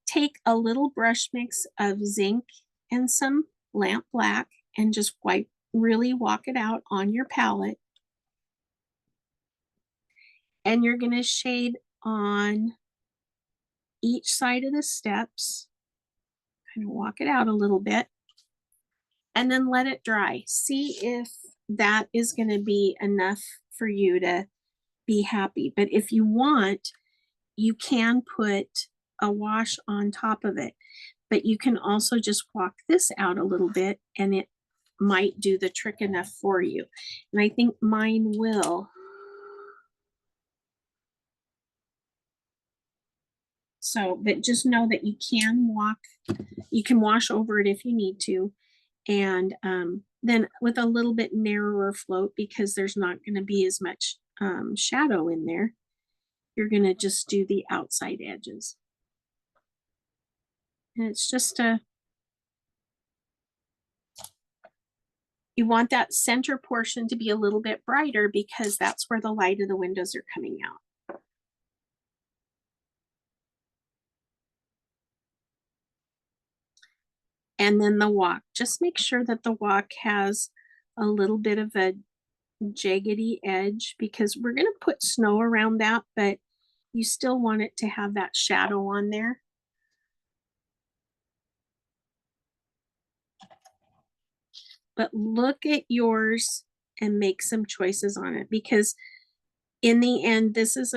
take a little brush mix of zinc and some lamp black and just really walk it out on your palette. And you're going to shade on each side of the steps, kind of walk it out a little bit, and then let it dry. See if that is going to be enough for you to be happy. But if you want, you can put a wash on top of it, but you can also just walk this out a little bit and it might do the trick enough for you. And I think mine will. So, but just know that you can wash over it if you need to. And then with a little bit narrower float, because there's not going to be as much shadow in there, you're going to just do the outside edges. And it's just you want that center portion to be a little bit brighter because that's where the light of the windows are coming out. And then the walk, just make sure that the walk has a little bit of a jaggedy edge, because we're going to put snow around that, but you still want it to have that shadow on there. But look at yours and make some choices on it, because in the end, this is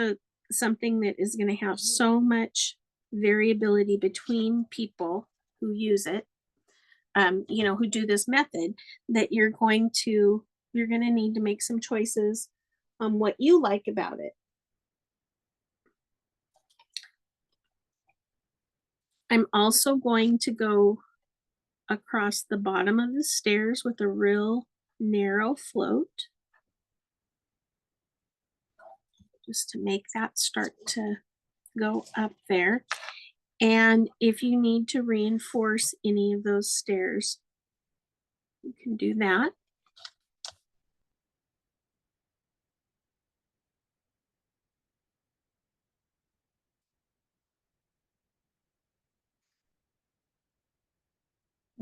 something that is going to have so much variability between people who use it, who do this method, that you're going to need to make some choices on what you like about it. I'm also going to go across the bottom of the stairs with a real narrow float, just to make that start to go up there. And if you need to reinforce any of those stairs, you can do that.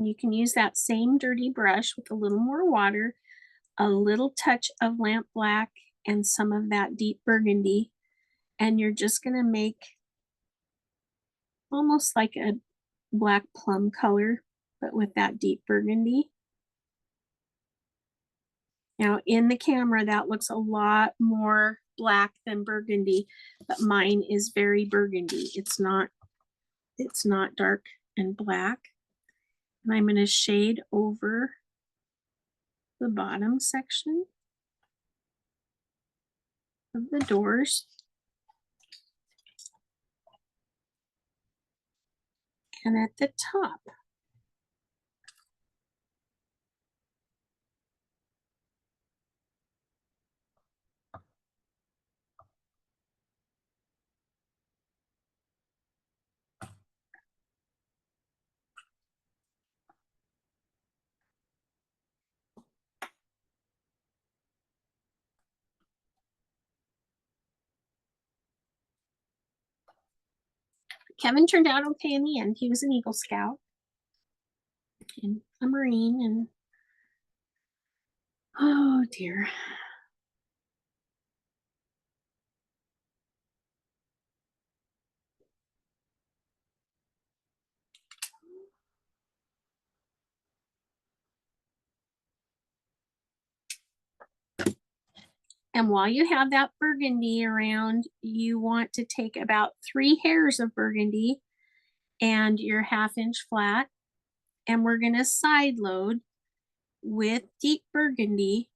You can use that same dirty brush with a little more water, a little touch of lamp black, and some of that deep burgundy. And you're just going to make almost like a black plum color, but with that deep burgundy. Now in the camera, that looks a lot more black than burgundy, but mine is very burgundy. It's not dark and black. And I'm going to shade over the bottom section of the doors. And at the top. Kevin turned out okay in the end. He was an Eagle Scout and a Marine, and oh dear. And while you have that burgundy around, you want to take about 3 hairs of burgundy and your 1/2 inch flat, and we're going to side load with deep burgundy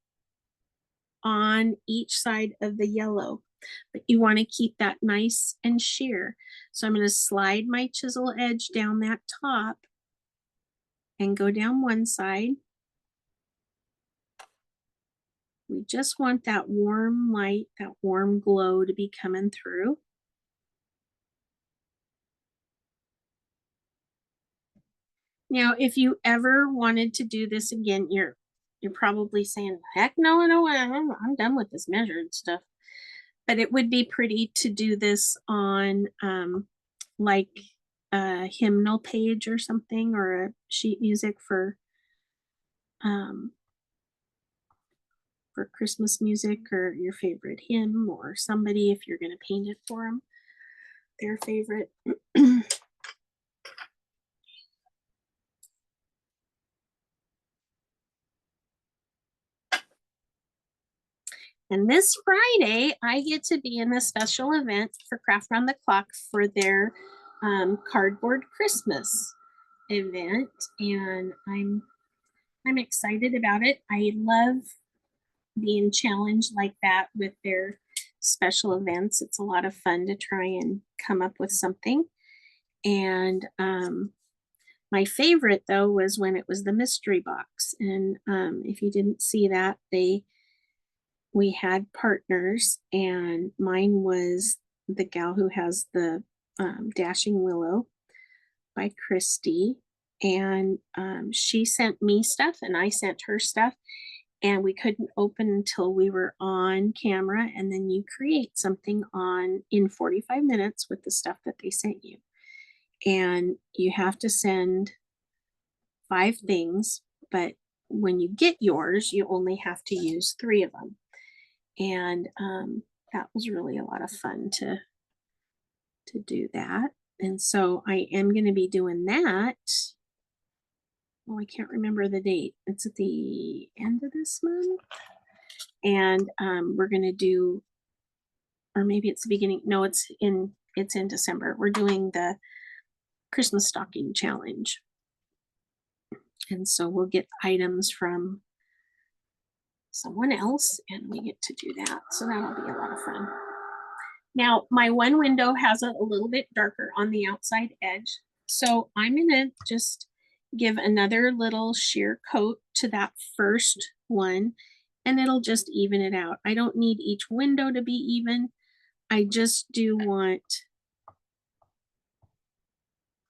on each side of the yellow. But you want to keep that nice and sheer. So I'm going to slide my chisel edge down that top and go down one side. We just want that warm light, that warm glow to be coming through. Now, if you ever wanted to do this again, you're probably saying, heck no, I'm done with this measured stuff. But it would be pretty to do this on like a hymnal page or something, or a sheet music for Christmas music, or your favorite hymn, or somebody, if you're going to paint it for them, their favorite. And this Friday, I get to be in a special event for Craft Round the Clock for their cardboard Christmas event, and I'm excited about it. I love being challenged like that with their special events. It's a lot of fun to try and come up with something. And my favorite though was when it was the mystery box. And if you didn't see that, we had partners, and mine was the gal who has the Dashing Willow by Christy. And she sent me stuff and I sent her stuff, and we couldn't open until we were on camera. And then you create something in 45 minutes with the stuff that they sent you. And you have to send 5 things, but when you get yours, you only have to use 3 of them. And that was really a lot of fun to do that. And so I am going to be doing that. Oh, I can't remember the date. It's at the end of this month. And we're going to do, or maybe it's the beginning. No, it's in December. We're doing the Christmas stocking challenge. And so we'll get items from someone else and we get to do that. So that'll be a lot of fun. Now, my one window has a little bit darker on the outside edge. So I'm going to just give another little sheer coat to that first one, and it'll just even it out. I don't need each window to be even. I just do want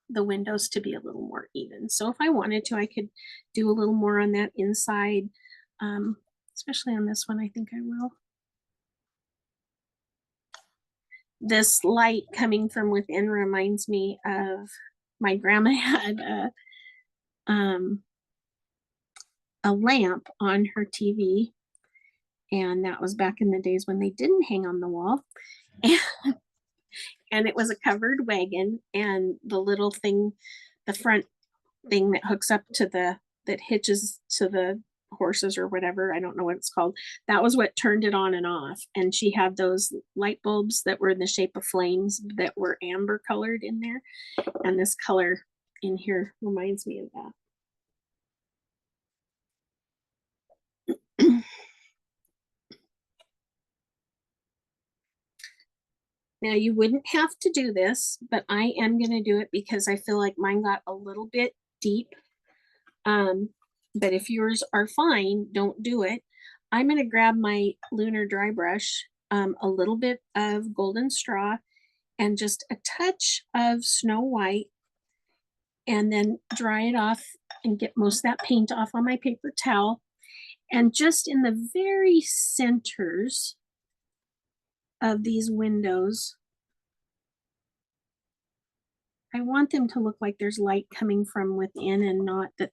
the windows to be a little more even. So if I wanted to, I could do a little more on that inside, especially on this one. I think I will. This light coming from within reminds me of my grandma had a lamp on her TV, and that was back in the days when they didn't hang on the wall. And it was a covered wagon, and the little thing, the front thing that hooks up to that hitches to the horses or whatever, I don't know what it's called, that was what turned it on and off. And she had those light bulbs that were in the shape of flames that were amber colored in there, and this color in here reminds me of that. Now, you wouldn't have to do this, but I am going to do it because I feel like mine got a little bit deep. But if yours are fine, don't do it. I'm going to grab my lunar dry brush, a little bit of golden straw, and just a touch of Snow White, and then dry it off and get most of that paint off on my paper towel. And just in the very centers of these windows, I want them to look like there's light coming from within, and not that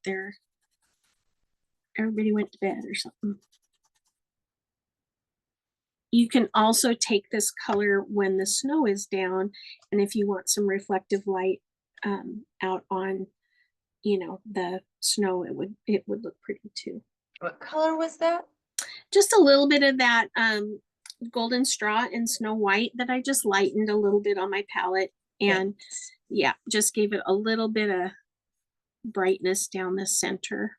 everybody went to bed or something. You can also take this color when the snow is down, and if you want some reflective light out on, the snow, it would look pretty too. What color was that? Just a little bit of that Golden Straw and Snow White that I just lightened a little bit on my palette. And yeah, just gave it a little bit of brightness down the center.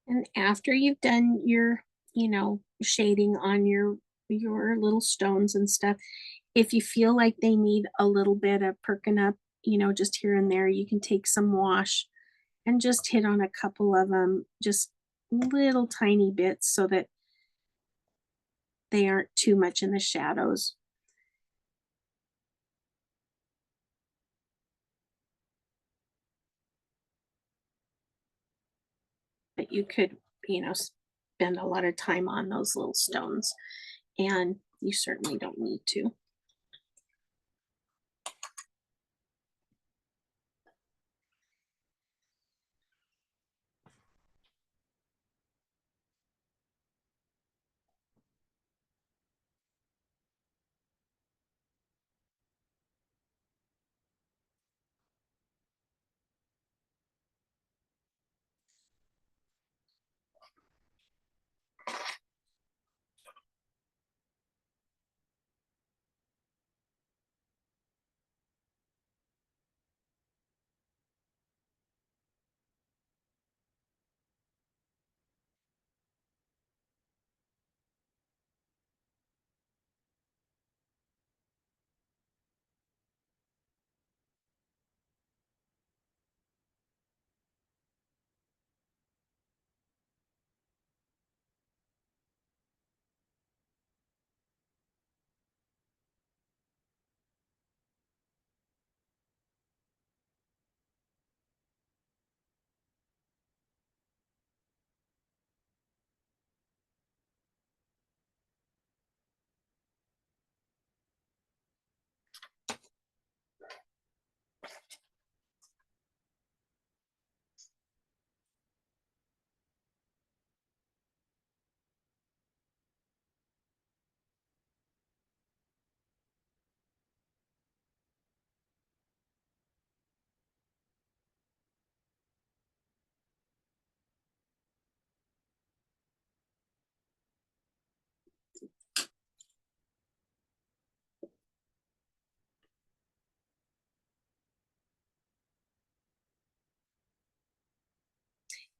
And after you've done your, shading on your little stones and stuff, if you feel like they need a little bit of perking up, just here and there, you can take some wash and just hit on a couple of them, just little tiny bits so that they aren't too much in the shadows. But you could, spend a lot of time on those little stones, and you certainly don't need to.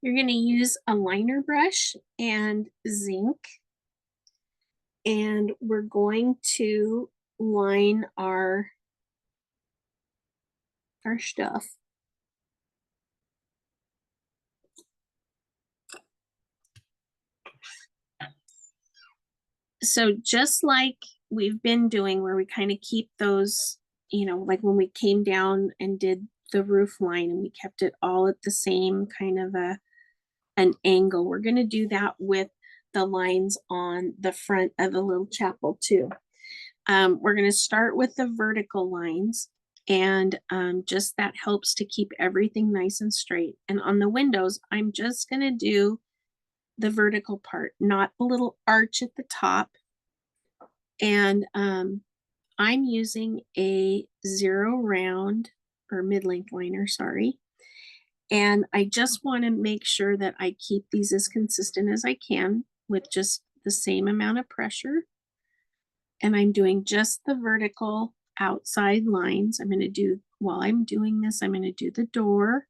You're going to use a liner brush and zinc, and we're going to line our stuff. So just like we've been doing, where we kind of keep those, like when we came down and did the roof line and we kept it all at the same kind of an angle, we're going to do that with the lines on the front of the little chapel too. We're going to start with the vertical lines, and just that helps to keep everything nice and straight. And on the windows, I'm just going to do the vertical part, not the little arch at the top. And I'm using a 0 round or mid-length liner, sorry. And I just want to make sure that I keep these as consistent as I can with just the same amount of pressure. And I'm doing just the vertical outside lines. I'm going to do, while I'm doing this, I'm going to do the door.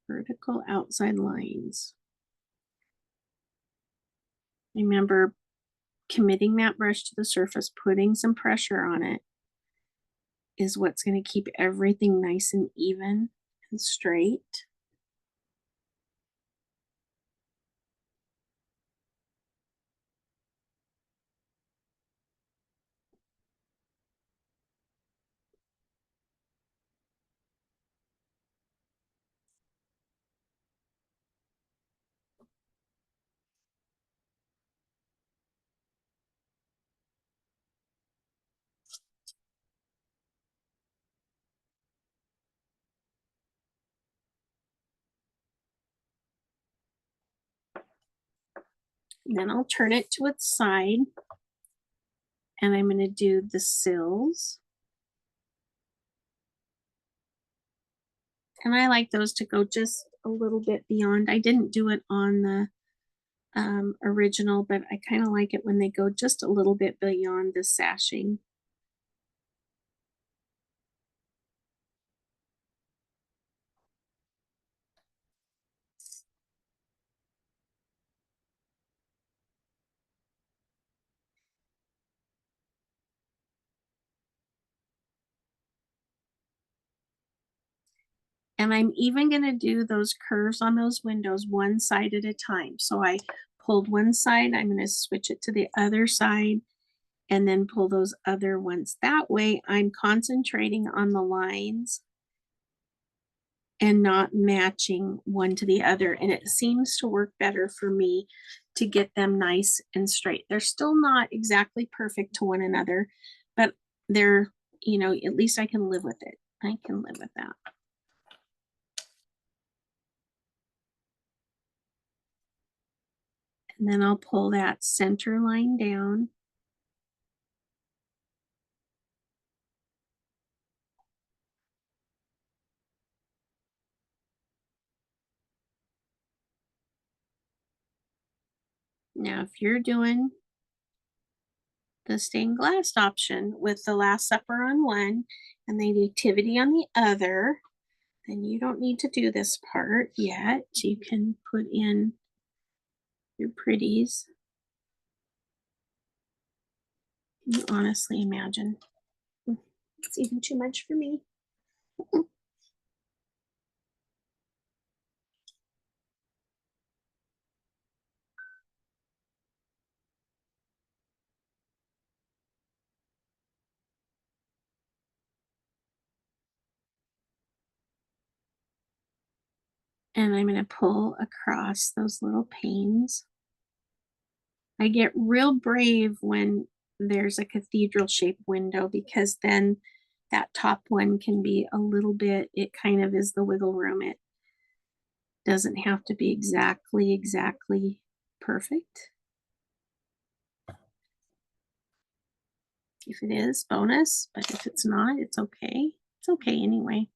Vertical outside lines. Remember, committing that brush to the surface, putting some pressure on it is what's going to keep everything nice and even and straight. And then I'll turn it to its side. And I'm going to do the sills. And I like those to go just a little bit beyond. I didn't do it on the original, but I kind of like it when they go just a little bit beyond the sashing. And I'm even going to do those curves on those windows one side at a time. So I pulled one side, I'm going to switch it to the other side and then pull those other ones. That way I'm concentrating on the lines and not matching one to the other. And it seems to work better for me to get them nice and straight. They're still not exactly perfect to one another, but they're, you know, at least I can live with it. I can live with that. And then I'll pull that center line down. Now, if you're doing the stained glass option with the Last Supper on one and the Nativity on the other, then you don't need to do this part yet. You can put in your pretties. You honestly imagine. It's even too much for me. And I'm going to pull across those little panes. I get real brave when there's a cathedral shaped window because then that top one can be a little bit, it kind of is the wiggle room. It doesn't have to be exactly perfect. If it is, bonus, but if it's not, it's okay. It's okay anyway.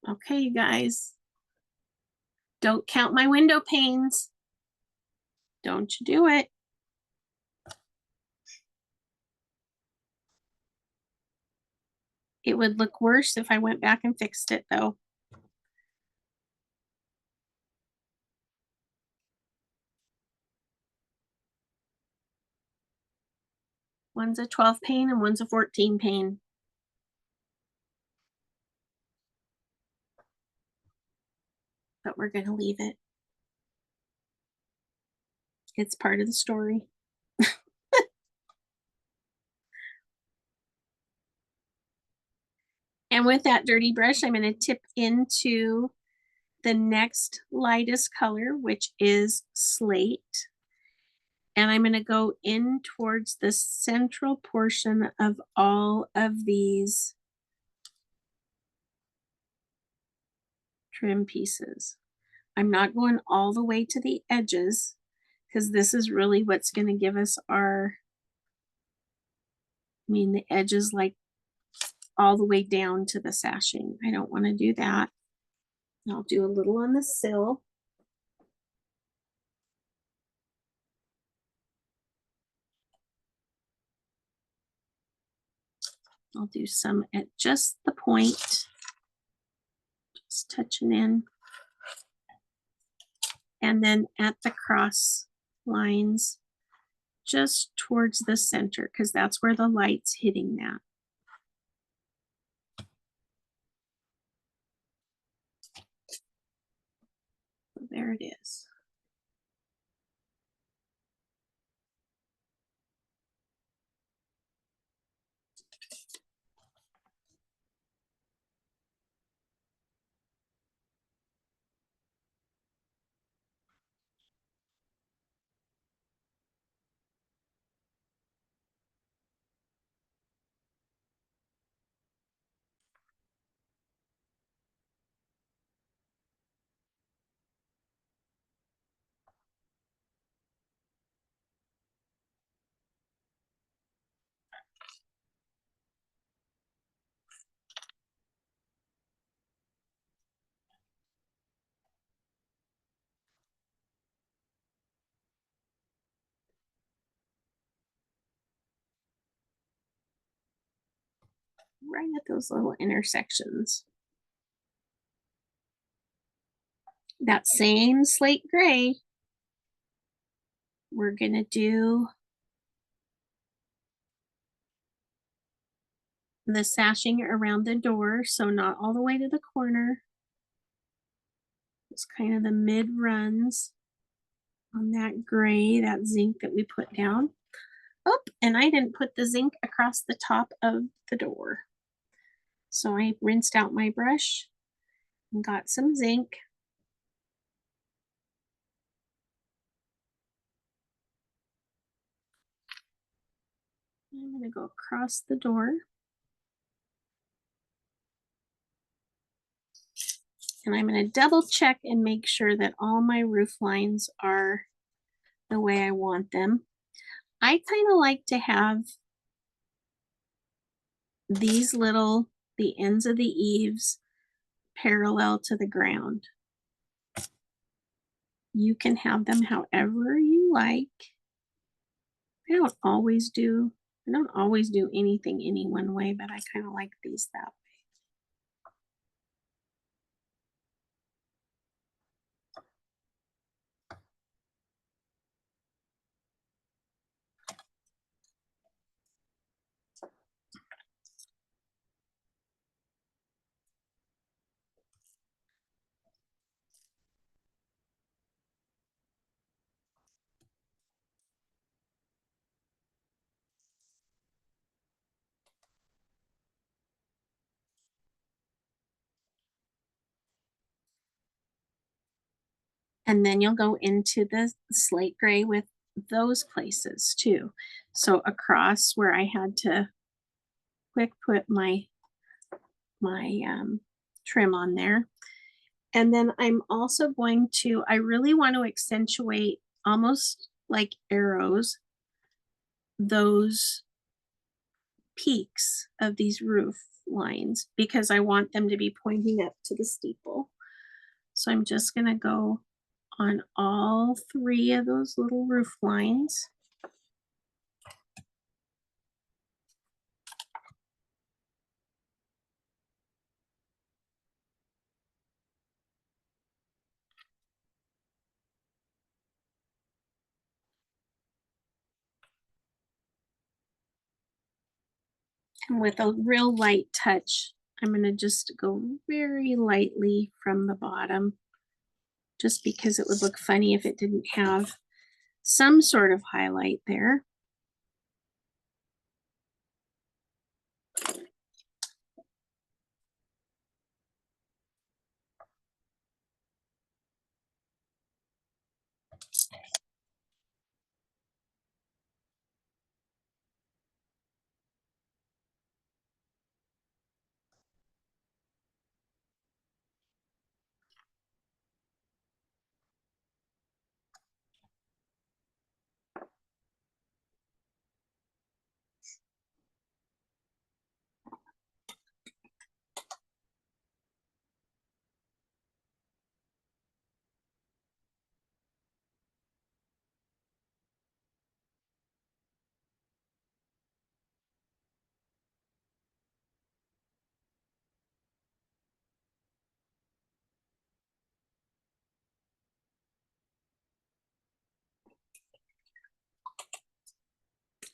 Okay, you guys. Don't count my window panes. Don't you do it. It would look worse if I went back and fixed it though. One's a 12 pane and one's a 14 pane. But we're going to leave it. It's part of the story. And with that dirty brush, I'm going to tip into the next lightest color, which is slate. And I'm going to go in towards the central portion of all of these trim pieces. I'm not going all the way to the edges because this is really what's going to give us our, the edges like all the way down to the sashing. I don't want to do that. I'll do a little on the sill. I'll do some at just the point, just touching in. And then at the cross lines just towards the center because that's where the light's hitting that. So there it is. Right at those little intersections. That same slate gray, we're gonna do the sashing around the door, so not all the way to the corner. It's kind of the mid runs on that gray, that zinc that we put down. Oh, and I didn't put the zinc across the top of the door. So I rinsed out my brush and got some zinc. I'm going to go across the door. And I'm going to double check and make sure that all my roof lines are the way I want them. I kind of like to have these the ends of the eaves parallel to the ground. You can have them however you like. I don't always do anything any one way, but I kind of like these that way. And then you'll go into the slate gray with those places too. So across where I had to quick put my trim on there. And then I'm also going to, I really want to accentuate almost like arrows, those peaks of these roof lines because I want them to be pointing up to the steeple. So I'm just going to go on all three of those little roof lines. And with a real light touch, I'm going to just go very lightly from the bottom, just because it would look funny if it didn't have some sort of highlight there.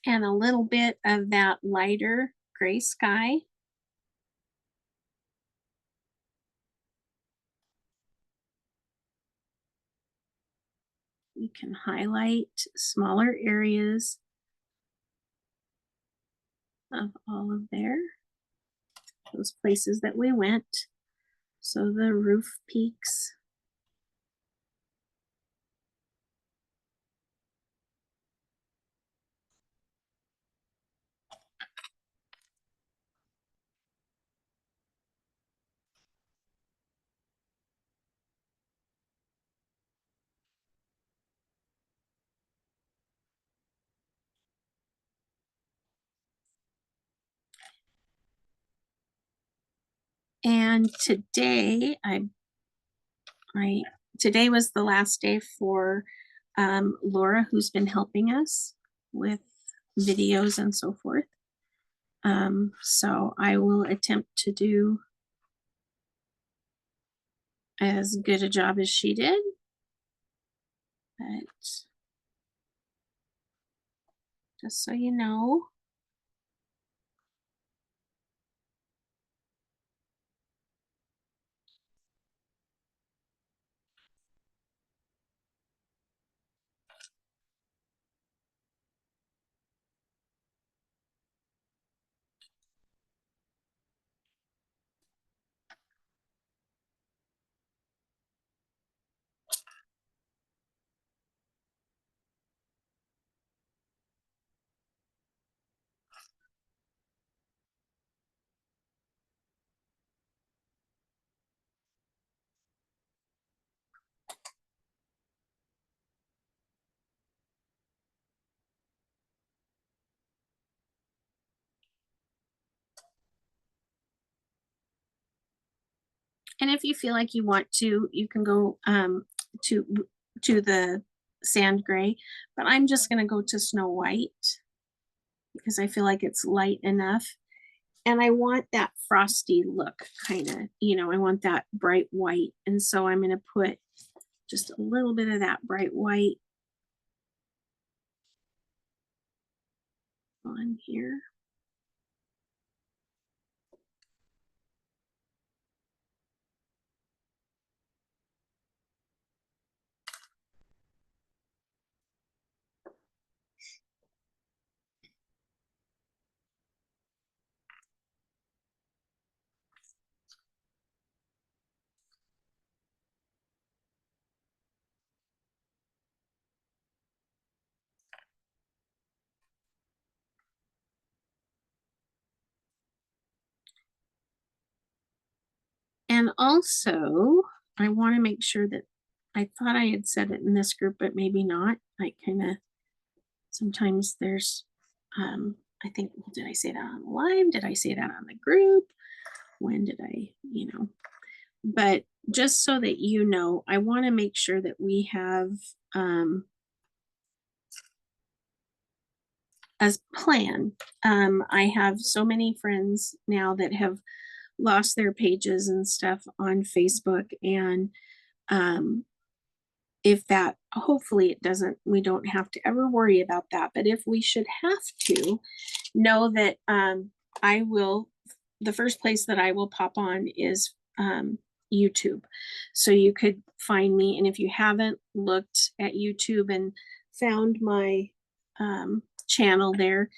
and a little bit of that lighter gray sky. You can highlight smaller areas of all of those places that we went. So the roof peaks. And today, today was the last day for Laura, who's been helping us with videos and so forth. So I will attempt to do as good a job as she did. But just so you know, and if you feel like you want to, you can go to the sand gray, but I'm just going to go to snow white because I feel like it's light enough. And I want that frosty look, kind of, I want that bright white. And so I'm going to put just a little bit of that bright white on here. And also, I want to make sure that I thought I had said it in this group, but maybe not. I kind of, sometimes there's, I think, well, did I say that on live? Did I say that on the group? When did I, but just so that you know, I want to make sure that we have, as planned. I have so many friends now that have lost their pages and stuff on Facebook, and if that, hopefully it doesn't, we don't have to ever worry about that. But if we should have to, know that I will, the first place that I will pop on is YouTube. So you could find me, and if you haven't looked at YouTube and found my channel there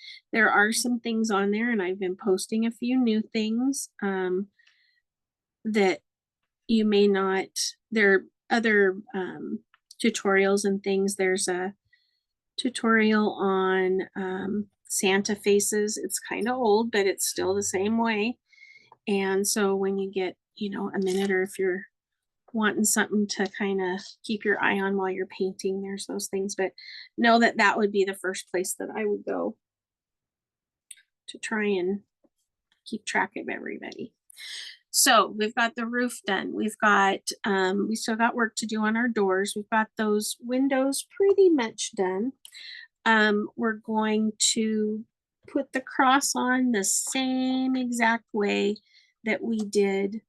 are some things on there, and I've been posting a few new things that you may not, there are other tutorials and things. There's a tutorial on Santa faces. It's kind of old, but it's still the same way. And so when you get, a minute, or if you're wanting something to kind of keep your eye on while you're painting, there's those things. But know that that would be the first place that I would go to try and keep track of everybody. So we've got the roof done. We've got, we still got work to do on our doors. We've got those windows pretty much done. We're going to put the cross on the same exact way that we did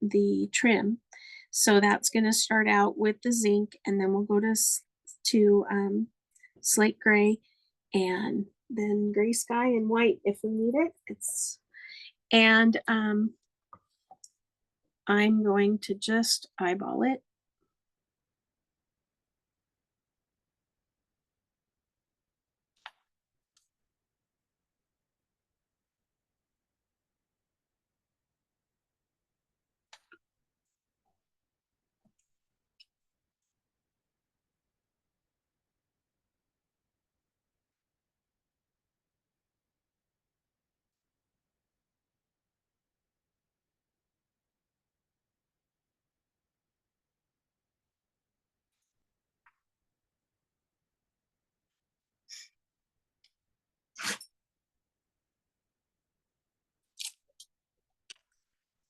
the trim. So that's going to start out with the zinc, and then we'll go to slate gray, And then gray sky and white if we need it. And I'm going to just eyeball it.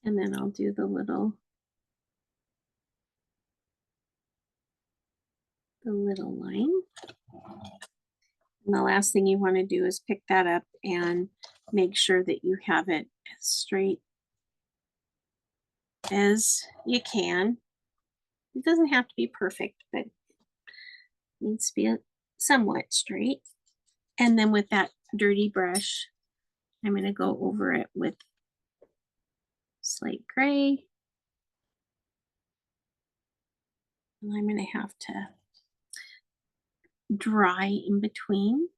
And then I'll do the little line. And the last thing you want to do is pick that up and make sure that you have it as straight as you can. It doesn't have to be perfect, but it needs to be somewhat straight. And then with that dirty brush, I'm going to go over it with slate gray. And I'm going to have to dry in between.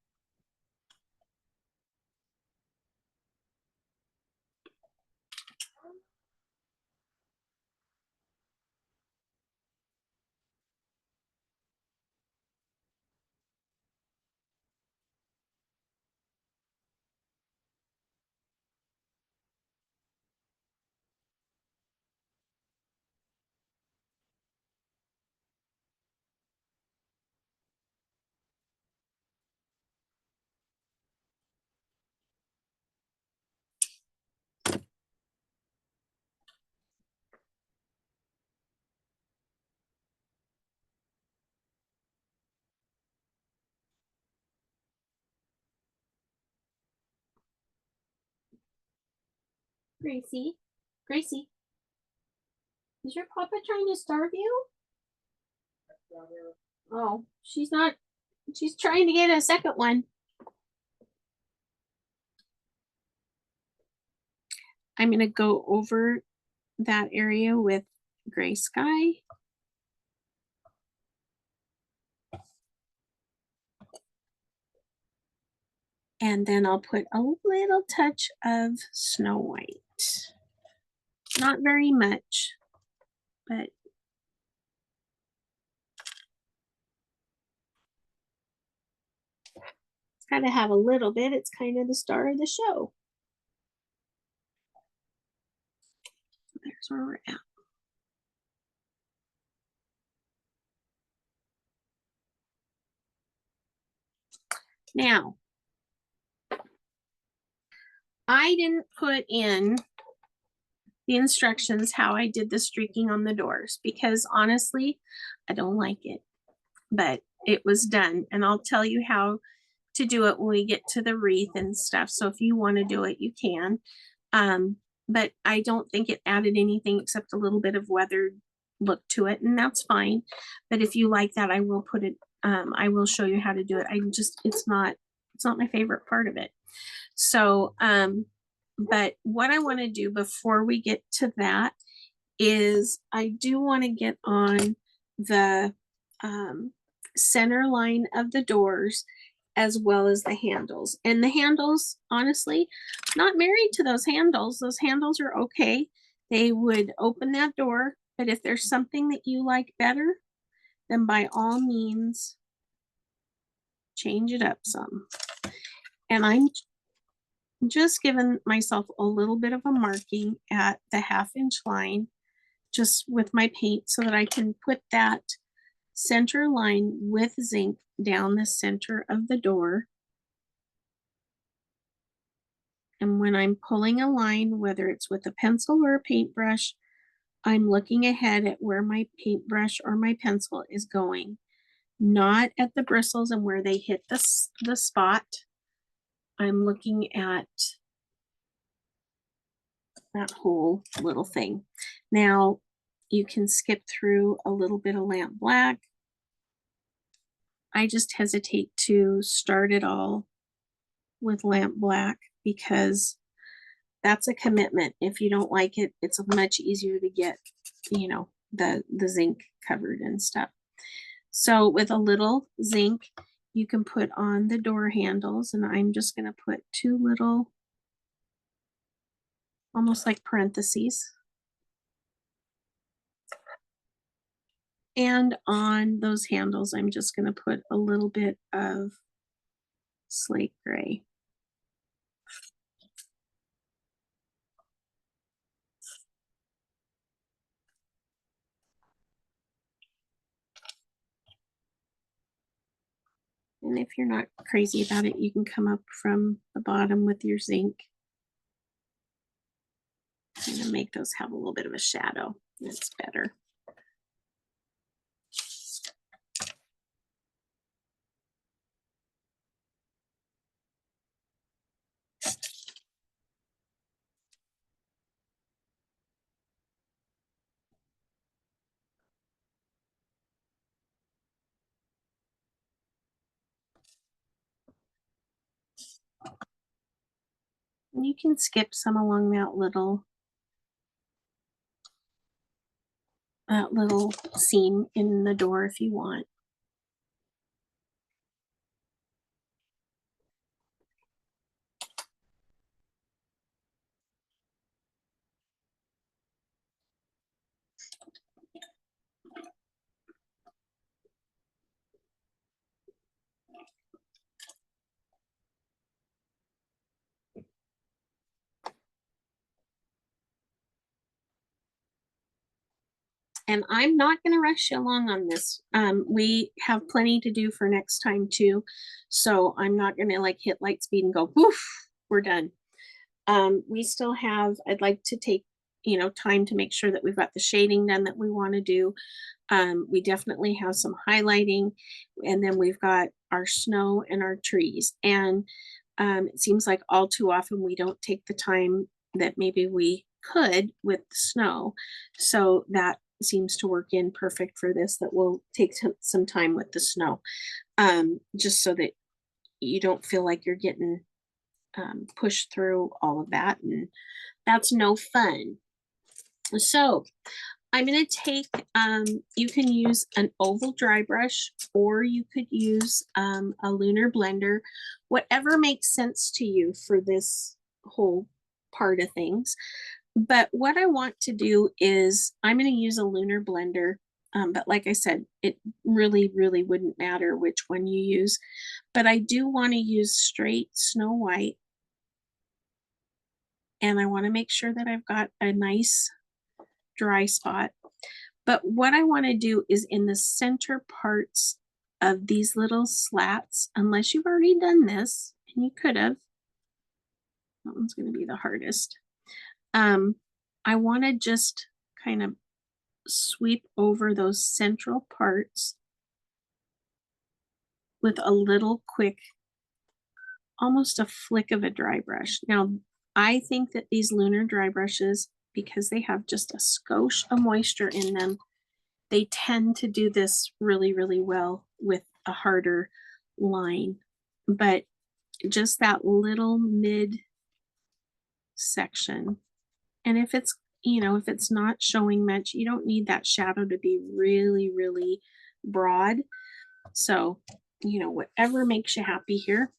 Gracie, is your papa trying to starve you? Oh, she's not. She's trying to get a second one. I'm going to go over that area with gray sky. And then I'll put a little touch of Snow White. Not very much, but it's got to have a little bit. It's kind of the star of the show. There's where we're at. Now, I didn't put in the instructions how I did the streaking on the doors because honestly, I don't like it, but it was done. And I'll tell you how to do it when we get to the wreath and stuff. So if you want to do it, you can. But I don't think it added anything except a little bit of weathered look to it, and that's fine. But if you like that, I will put it, I will show you how to do it. It's not my favorite part of it. So, but what I want to do before we get to that is I do want to get on the center line of the doors as well as the handles. And the handles, honestly, not married to those handles. Those handles are okay. They would open that door, but if there's something that you like better, then by all means, change it up some. And I'm just giving myself a little bit of a marking at the 1/2 inch line, just with my paint so that I can put that center line with zinc down the center of the door. And when I'm pulling a line, whether it's with a pencil or a paintbrush, I'm looking ahead at where my paintbrush or my pencil is going, not at the bristles and where they hit the spot. I'm looking at that whole little thing. Now, you can skip through a little bit of lamp black. I just hesitate to start it all with lamp black because that's a commitment. If you don't like it, it's much easier to get, you know, the zinc covered and stuff. So with a little zinc, you can put on the door handles, and I'm just going to put 2 little, almost like parentheses. And on those handles, I'm just going to put a little bit of slate gray. And if you're not crazy about it, you can come up from the bottom with your zinc. I'm gonna make those have a little bit of a shadow. That's better. And you can skip some along that little seam in the door if you want. And I'm not going to rush you along on this. We have plenty to do for next time too. So I'm not going to like hit light speed and go, woof, we're done. We still have, I'd like to take, you know, time to make sure that we've got the shading done that we want to do. We definitely have some highlighting, and then we've got our snow and our trees. And it seems like all too often we don't take the time that maybe we could with the snow. So that seems to work in perfect for this, that we'll take some time with the snow, just so that you don't feel like you're getting pushed through all of that, and that's no fun. So I'm going to take, you can use an oval dry brush, or you could use a lunar blender, whatever makes sense to you for this whole part of things. But what I want to do is I'm going to use a lunar blender. But like I said, it really, really wouldn't matter which one you use. But I do want to use straight Snow White. And I want to make sure that I've got a nice dry spot. But what I want to do is in the center parts of these little slats, unless you've already done this, and you could have, that one's going to be the hardest. I want to just kind of sweep over those central parts with a little quick, almost a flick of a dry brush. Now, I think that these lunar dry brushes, because they have just a skosh of moisture in them, they tend to do this really, really well with a harder line. But just that little mid section, and if it's, you know, if it's not showing much, you don't need that shadow to be really, really broad. So, you know, whatever makes you happy here.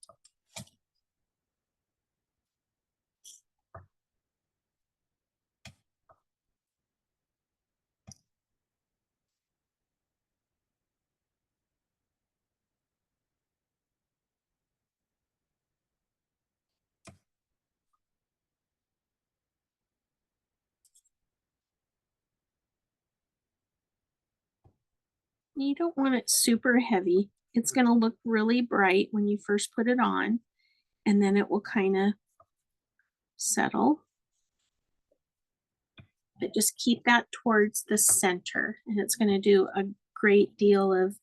You don't want it super heavy. It's going to look really bright when you first put it on, and then it will kind of settle. But just keep that towards the center, and it's going to do a great deal of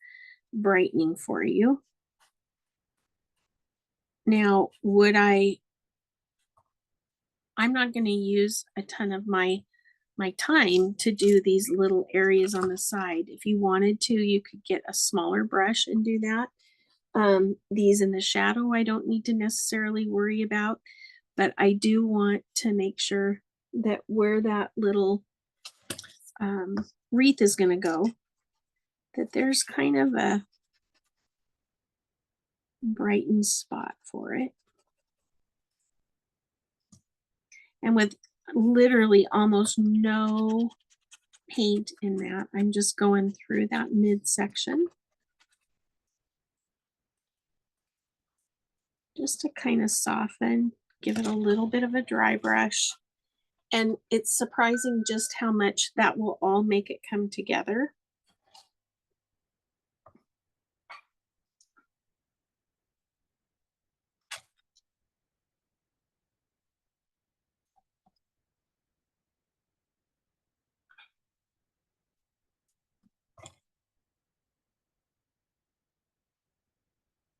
brightening for you. Now, I'm not going to use a ton of my time to do these little areas on the side. If you wanted to, you could get a smaller brush and do that. These in the shadow, I don't need to necessarily worry about, but I do want to make sure that where that little wreath is going to go, that there's kind of a brightened spot for it. And with literally almost no paint in that, I'm just going through that midsection just to kind of soften, give it a little bit of a dry brush. And it's surprising just how much that will all make it come together.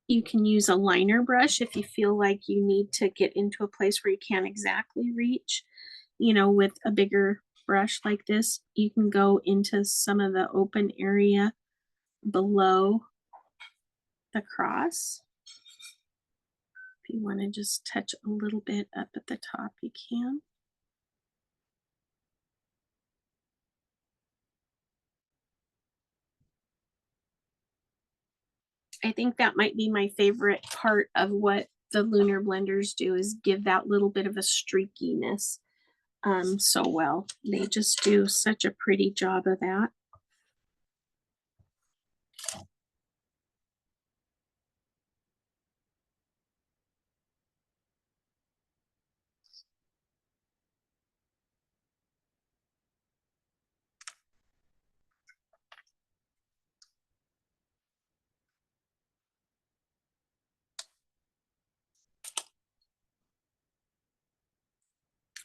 You can use a liner brush if you feel like you need to get into a place where you can't exactly reach. You know, with a bigger brush like this, you can go into some of the open area below the cross. If you want to just touch a little bit up at the top, you can. I think that might be my favorite part of what the lunar blenders do, is give that little bit of a streakiness so well. They just do such a pretty job of that.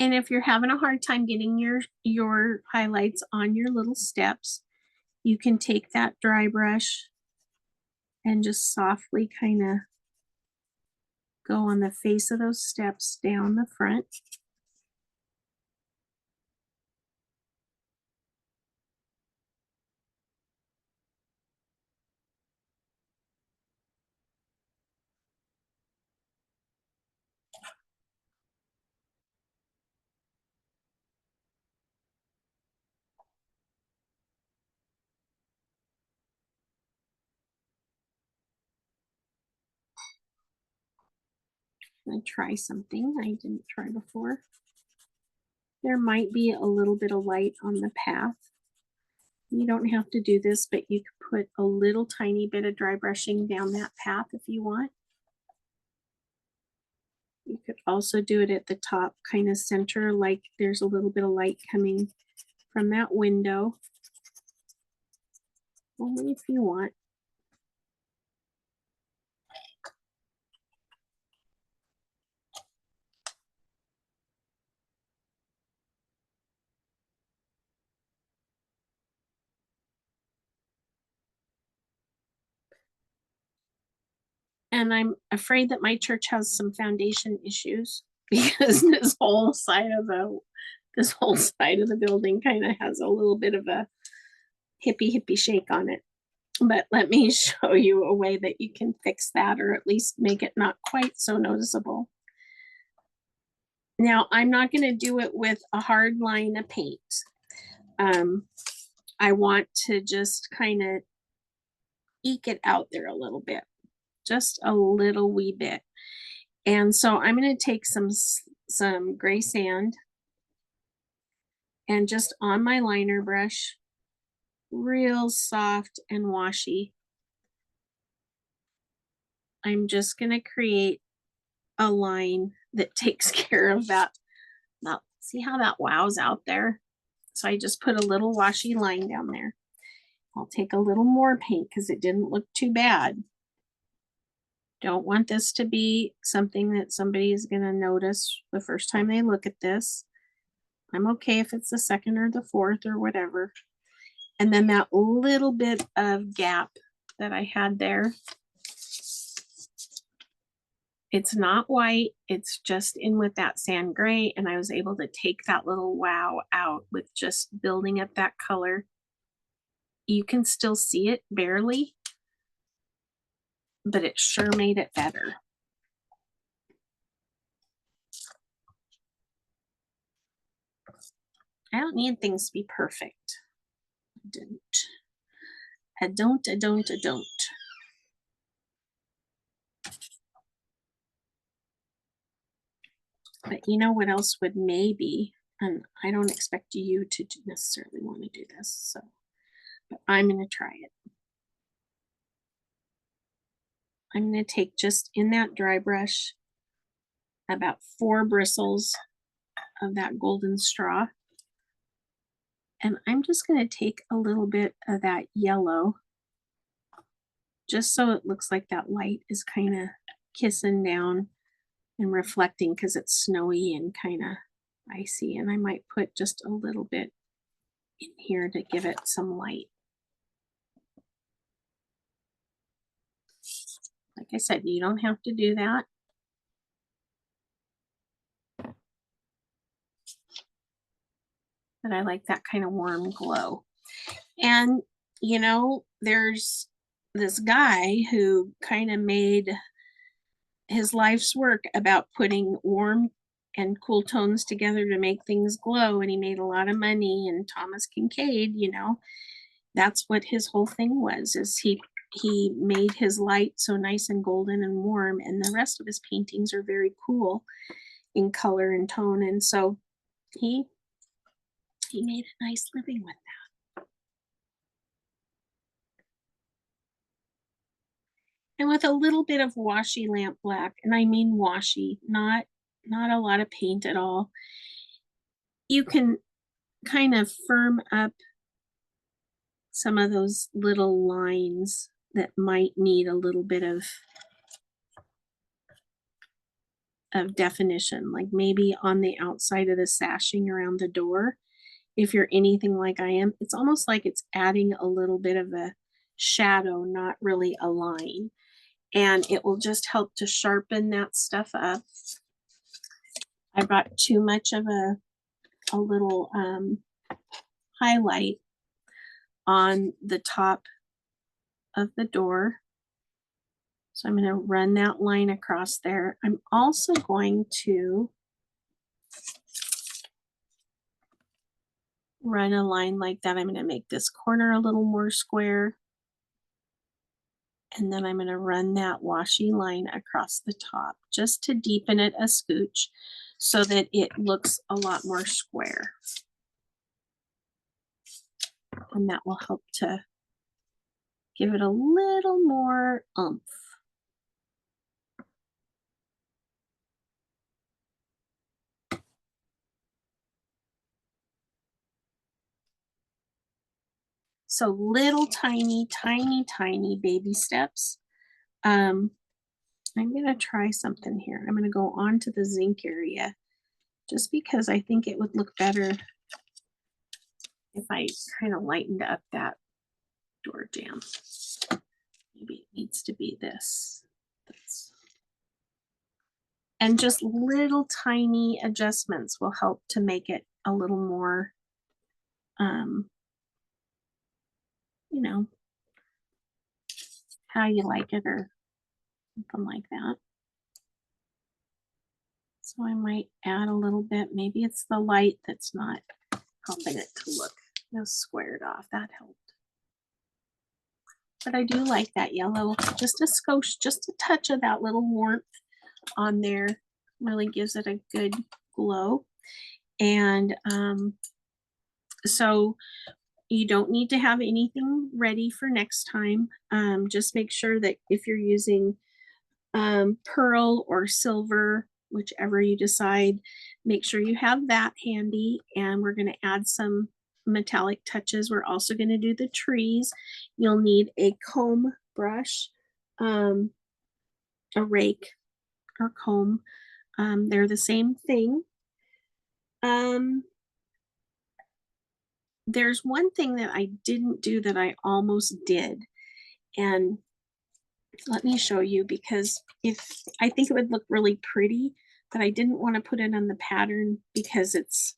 And if you're having a hard time getting your highlights on your little steps, you can take that dry brush and just softly kind of go on the face of those steps down the front. I'm going to try something I didn't try before. There might be a little bit of light on the path. You don't have to do this, but you could put a little tiny bit of dry brushing down that path if you want. You could also do it at the top, kind of center, like there's a little bit of light coming from that window. Only if you want. And I'm afraid that my church has some foundation issues because this whole side of the building kind of has a little bit of a hippie shake on it. But let me show you a way that you can fix that, or at least make it not quite so noticeable. Now, I'm not going to do it with a hard line of paint. I want to just kind of eke it out there a little bit, just a little wee bit. And so I'm going to take some gray sand and just on my liner brush, real soft and washy, I'm just going to create a line that takes care of that. Now, see how that wows out there? So I just put a little washy line down there. I'll take a little more paint because it didn't look too bad. Don't want this to be something that somebody is going to notice the first time they look at this. I'm okay if it's the second or the fourth or whatever. And then that little bit of gap that I had there, it's not white, it's just in with that sand gray, and I was able to take that little wow out with just building up that color. You can still see it barely, but it sure made it better. I don't need things to be perfect. I don't. But you know what else would maybe, and I don't expect you to necessarily want to do this, so, but I'm going to try it. I'm going to take just in that dry brush about 4 bristles of that golden straw. And I'm just going to take a little bit of that yellow, just so it looks like that light is kind of kissing down and reflecting because it's snowy and kind of icy. And I might put just a little bit in here to give it some light. Like I said, you don't have to do that. But I like that kind of warm glow. And, you know, there's this guy who kind of made his life's work about putting warm and cool tones together to make things glow. And he made a lot of money. And Thomas Kincaid, you know, that's what his whole thing was, is he made his light so nice and golden and warm. And the rest of his paintings are very cool in color and tone. And so he made a nice living with that. And with a little bit of washi lamp black, and I mean washi, not a lot of paint at all, you can kind of firm up some of those little lines that might need a little bit of definition, like maybe on the outside of the sashing around the door. If you're anything like I am, it's almost like it's adding a little bit of a shadow, not really a line. And it will just help to sharpen that stuff up. I brought too much of a little highlight on the top of the door. So I'm going to run that line across there. I'm also going to run a line like that. I'm going to make this corner a little more square. And then I'm going to run that washi line across the top just to deepen it a scooch so that it looks a lot more square. And that will help to give it a little more oomph. So little tiny baby steps. I'm going to try something here. I'm going to go on to the zinc area just because I think it would look better if I kind of lightened up that door jamb. Maybe it needs to be this. And just little tiny adjustments will help to make it a little more, you know, how you like it or something like that. So I might add a little bit. Maybe it's the light that's not helping it to look squared off. That helped. But I do like that yellow, just a skosh, just a touch of that little warmth on there really gives it a good glow. And so you don't need to have anything ready for next time. Just make sure that if you're using pearl or silver, whichever you decide, make sure you have that handy. And we're going to add some metallic touches. We're also going to do the trees. You'll need a comb brush, a rake or comb. They're the same thing. There's one thing that I didn't do that I almost did. And let me show you, because if I think it would look really pretty, but I didn't want to put it on the pattern because it's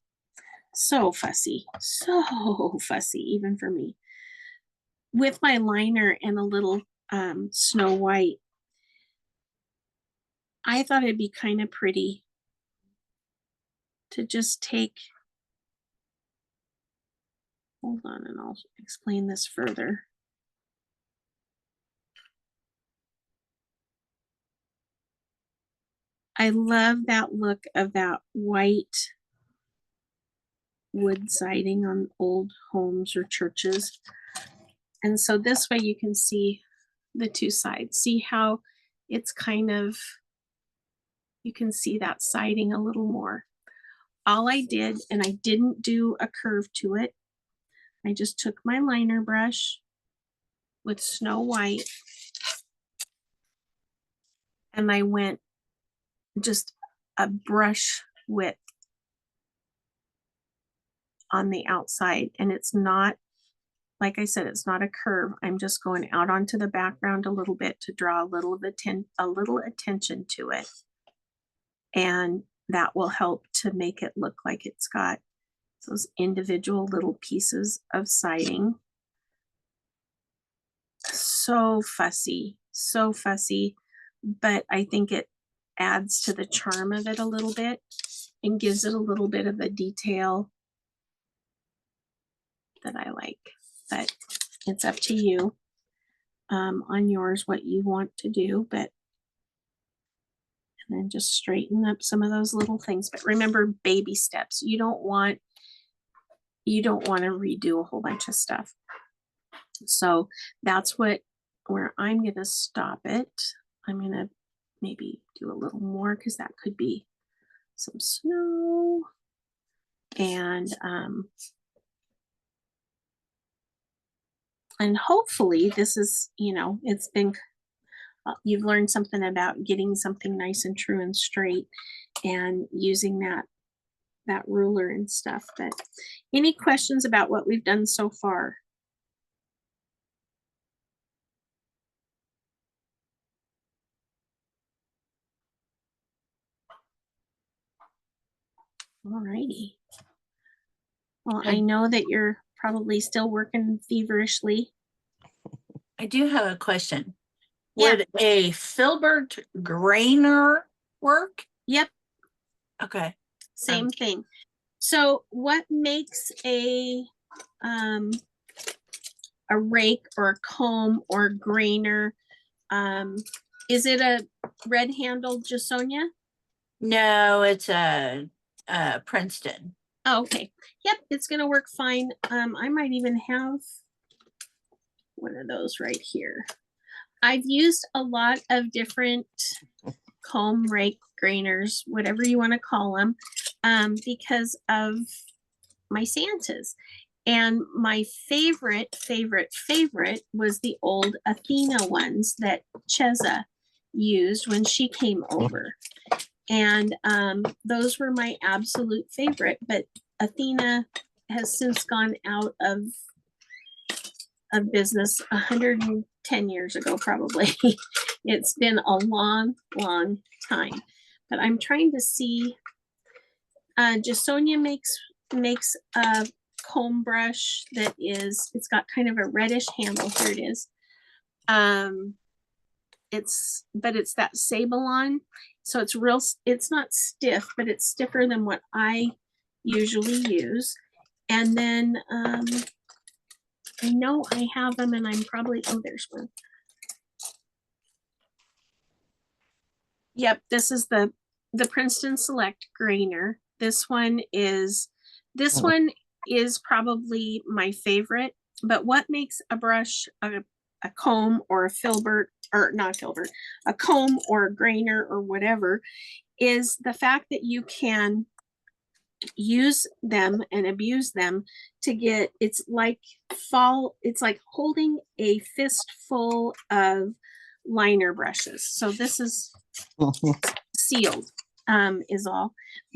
so fussy even for me. With my liner and a little Snow White I thought it'd be kind of pretty to just take, hold on and I'll explain this further. I love that look of that white wood siding on old homes or churches. And so this way you can see the two sides. See how it's kind of, you can see that siding a little more. All I did, and I didn't do a curve to it, I just took my liner brush with Snow White and I went just a brush width on the outside. And it's not, like I said, it's not a curve. I'm just going out onto the background a little bit to draw a little attention to it. And that will help to make it look like it's got those individual little pieces of siding. So fussy, but I think it adds to the charm of it a little bit and gives it a little bit of the detail that I like. But it's up to you on yours what you want to do. But and then just straighten up some of those little things. But remember, baby steps. You don't want to redo a whole bunch of stuff. So that's where I'm going to stop it. I'm going to maybe do a little more because that could be some snow. And hopefully this is, it's been, you've learned something about getting something nice and true and straight and using that ruler and stuff. But any questions about what we've done so far? Alrighty. Well, I know that you're probably still working feverishly. I do have a question. Yeah. Would a filbert grainer work? Yep, Okay. same thing. So what makes a rake or a comb or a grainer? Is it a red-handled Jasonia? No, it's a Princeton. Oh, okay. Yep, it's gonna work fine. I might even have one of those right here. I've used a lot of different comb, rake, grainers, whatever you want to call them, because of my Santas. And my favorite was the old Athena ones that Cheza used when she came over. And those were my absolute favorite, but Athena has since gone out of business 110 years ago, probably. It's been a long time, but I'm trying to see. Jasonia makes a comb brush that it's got kind of a reddish handle. Here it is. But it's that Sablon, so it's not stiff, but it's stiffer than what I usually use. And then I know I have them, and I'm probably, oh, there's one. Yep, this is the Princeton Select grainer. This one is probably my favorite. But what makes a brush a comb or a filbert, or not filbert, a comb or a grainer or whatever, is the fact that you can use them and abuse them to get, it's like holding a fistful of liner brushes. So this is sealed, is all.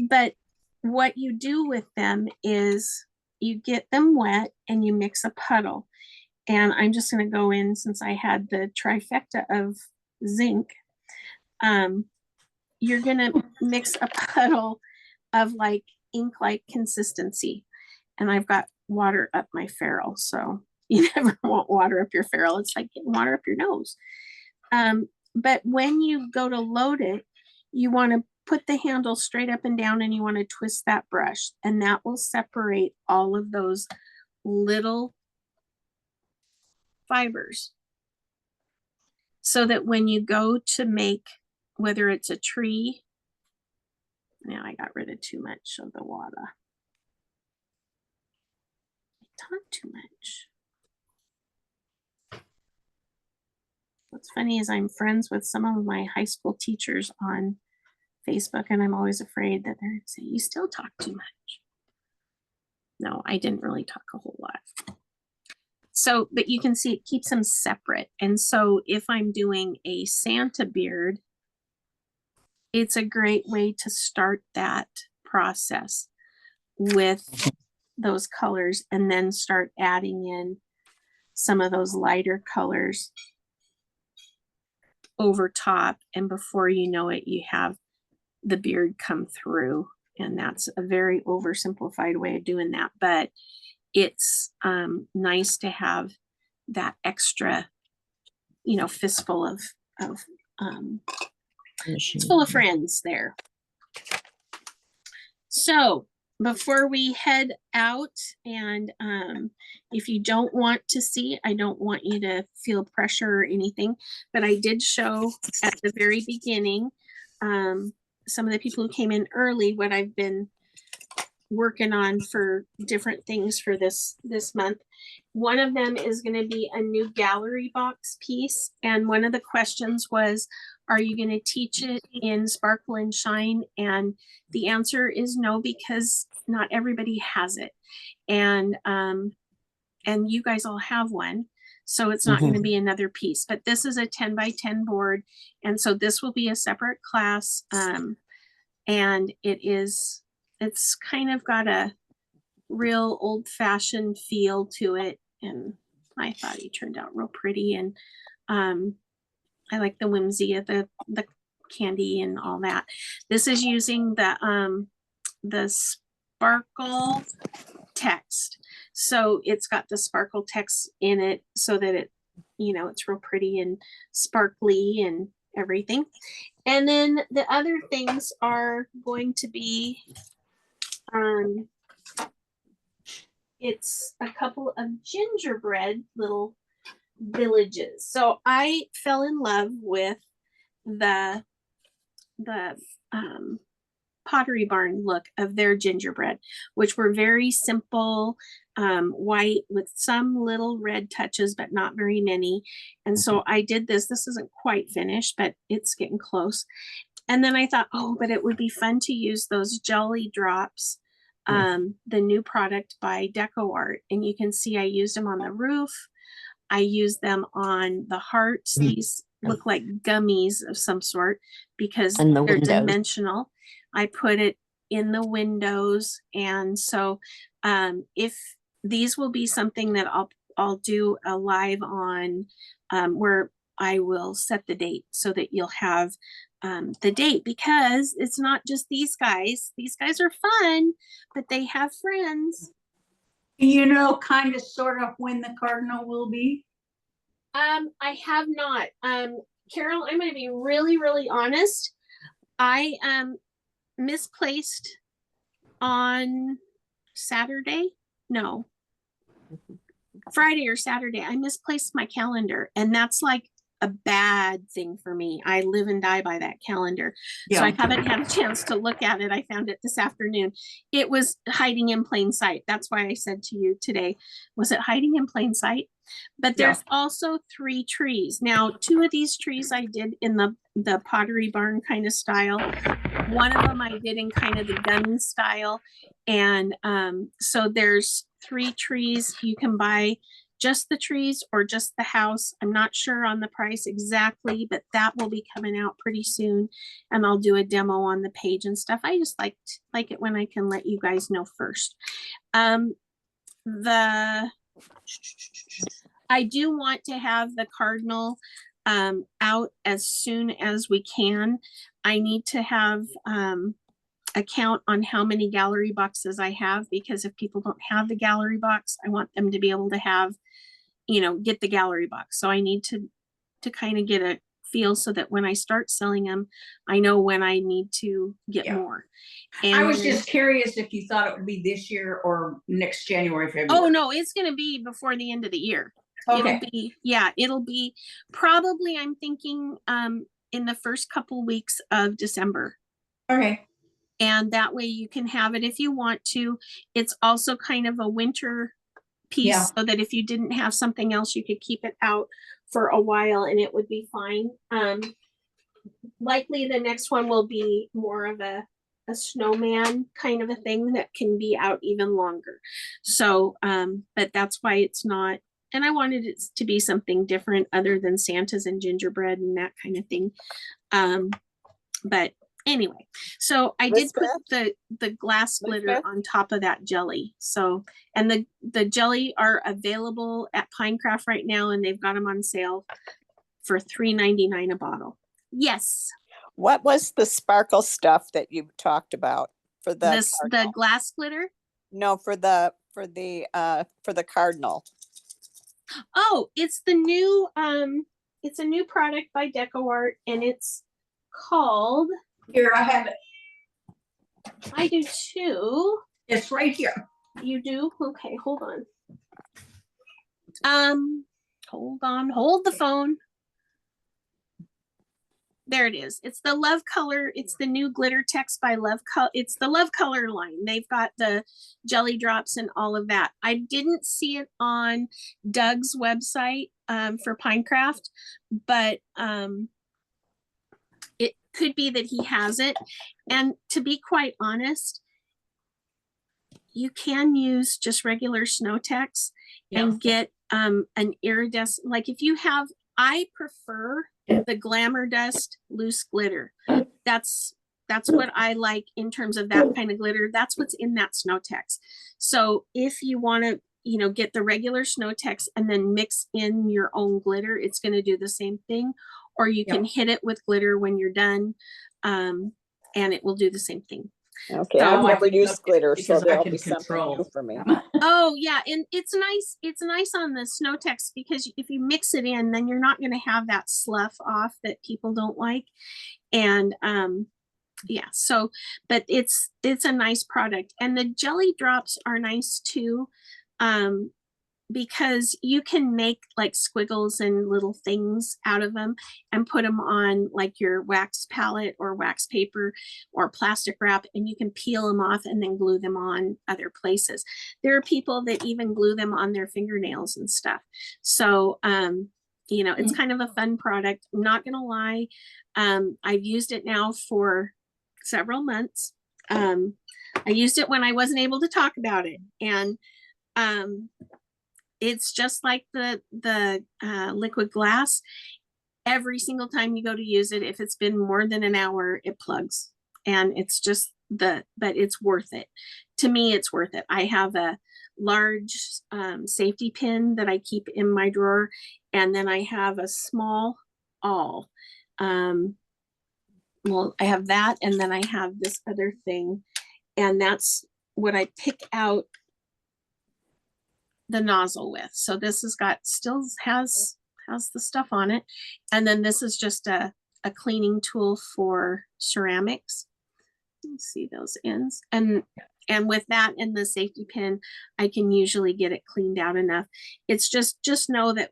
But what you do with them is you get them wet and you mix a puddle. And I'm just going to go in, since I had the trifecta of zinc. You're going to mix a puddle of like ink-like consistency. And I've got water up my ferrule. So you never want water up your ferrule. It's like getting water up your nose. But when you go to load it, you want to put the handle straight up and down and you want to twist that brush, and that will separate all of those little fibers. So that when you go to make, whether it's a tree, now I got rid of too much of the water. I talk too much. What's funny is I'm friends with some of my high school teachers on Facebook, and I'm always afraid that they're going to say, you still talk too much. No, I didn't really talk a whole lot. So, but you can see it keeps them separate. And so if I'm doing a Santa beard, it's a great way to start that process with those colors and then start adding in some of those lighter colors over top. And before you know it, you have the beard come through. And that's a very oversimplified way of doing that. But it's nice to have that extra, you know, fistful of it's full of friends there. So before we head out, and if you don't want to see, I don't want you to feel pressure or anything, but I did show at the very beginning some of the people who came in early what I've been working on for different things for this month. One of them is going to be a new gallery box piece, and one of the questions was, are you going to teach it in Sparkle and Shine? And the answer is no, because not everybody has it, and you guys all have one, so it's not going to be another piece. But this is a 10 by 10 board, and so this will be a separate class, and it's kind of got a real old-fashioned feel to it, and I thought he turned out real pretty, and I like the whimsy of the candy and all that. This is using the sparkle text, so it's got the sparkle text in it so that it, you know, it's real pretty and sparkly and everything. And then the other things are going to be it's a couple of gingerbread little villages. So I fell in love with the Pottery Barn look of their gingerbread, which were very simple, white with some little red touches, but not very many. And so I did this. This isn't quite finished, but it's getting close. And then I thought, oh, but it would be fun to use those Jelly Drops, the new product by Deco Art. And you can see I used them on the roof. I used them on the hearts. These look like gummies of some sort because they're dimensional. I put it in the windows. And so if these will be something that I'll do a live on where I will set the date so that you'll have the date, because it's not just these guys. These guys are fun, but they have friends. You know, kind of sort of when the cardinal will be? I have not. Carol, I'm going to be really, really honest. I misplaced on Saturday. No, Friday or Saturday. I misplaced my calendar, and that's like a bad thing for me. I live and die by that calendar. Yeah. So I haven't had a chance to look at it. I found it this afternoon. It was hiding in plain sight. That's why I said to you today, was it hiding in plain sight? But there's also 3 trees. Now, 2 of these trees I did in the Pottery Barn kind of style. One of them I did in kind of the gun style. And so there's 3 trees. You can buy just the trees or just the house. I'm not sure on the price exactly, but that will be coming out pretty soon. And I'll do a demo on the page and stuff. I just like it when I can let you guys know first. I do want to have the cardinal out as soon as we can. I need to have a count on how many gallery boxes I have, because if people don't have the gallery box, I want them to be able to have, you know, get the gallery box. So I need to kind of get a feel so that when I start selling them, I know when I need to get Yeah. more. I was then- just curious if you thought it would be this year or next January, February. Oh no, it's gonna be before the end of the year. Okay. It'll be probably, I'm thinking, in the first couple weeks of December. Okay. And that way you can have it if you want to. It's also kind of a winter piece, Yeah. so that if you didn't have something else, you could keep it out for a while and it would be fine. Likely the next one will be more of a snowman kind of a thing that can be out even longer. So, but that's why it's not, and I wanted it to be something different other than Santas and gingerbread and that kind of thing. But anyway, so I did put the glass glitter Lisbeth? on top of that jelly. So, and the jelly are available at Pinecraft right now, and they've got them on sale for $3.99 a bottle. Yes, What was the sparkle stuff that you talked about for the the cardinal? glass glitter. No, for the cardinal. Oh, it's the new it's a new product by Deco Art, and it's called, Here, I have it. I do too. It's right here. You do? Okay, hold on. Hold the phone. There it is. It's the Love Color. It's the new glitter text by Love Color. It's the Love Color line. They've got the jelly drops and all of that. I didn't see it on Doug's website for Pinecraft, but it could be that he has it. And to be quite honest, you can use just regular snow text and get an iridescent, like if you have, I prefer the Glamour Dust loose glitter. That's what I like in terms of that kind of glitter. That's what's in that snow text. So if you want to, get the regular snow text and then mix in your own glitter, it's going to do the same thing. Or you can hit it with glitter when you're done, and it will do the same thing. Okay, So- I've never used glitter, so Because I there'll can be something control. new for me. Oh yeah, and it's nice on the snow text because if you mix it in, then you're not going to have that slough off that people don't like. And yeah, so but it's a nice product, and the jelly drops are nice too, because you can make like squiggles and little things out of them and put them on like your wax palette or wax paper or plastic wrap, and you can peel them off and then glue them on other places. There are people that even glue them on their fingernails and stuff. So, it's kind of a fun product. I'm not gonna lie. I've used it now for several months. I used it when I wasn't able to talk about it, and it's just like the liquid glass. Every single time you go to use it, if it's been more than an hour, it plugs, and it's just but it's worth it. To me, it's worth it. I have a large safety pin that I keep in my drawer, and then I have a small awl. Well, I have that, and then I have this other thing, and that's what I pick out the nozzle with. So this has the stuff on it, and then this is just a cleaning tool for ceramics. Let's see those ends, and with that and the safety pin, I can usually get it cleaned out enough. It's just know that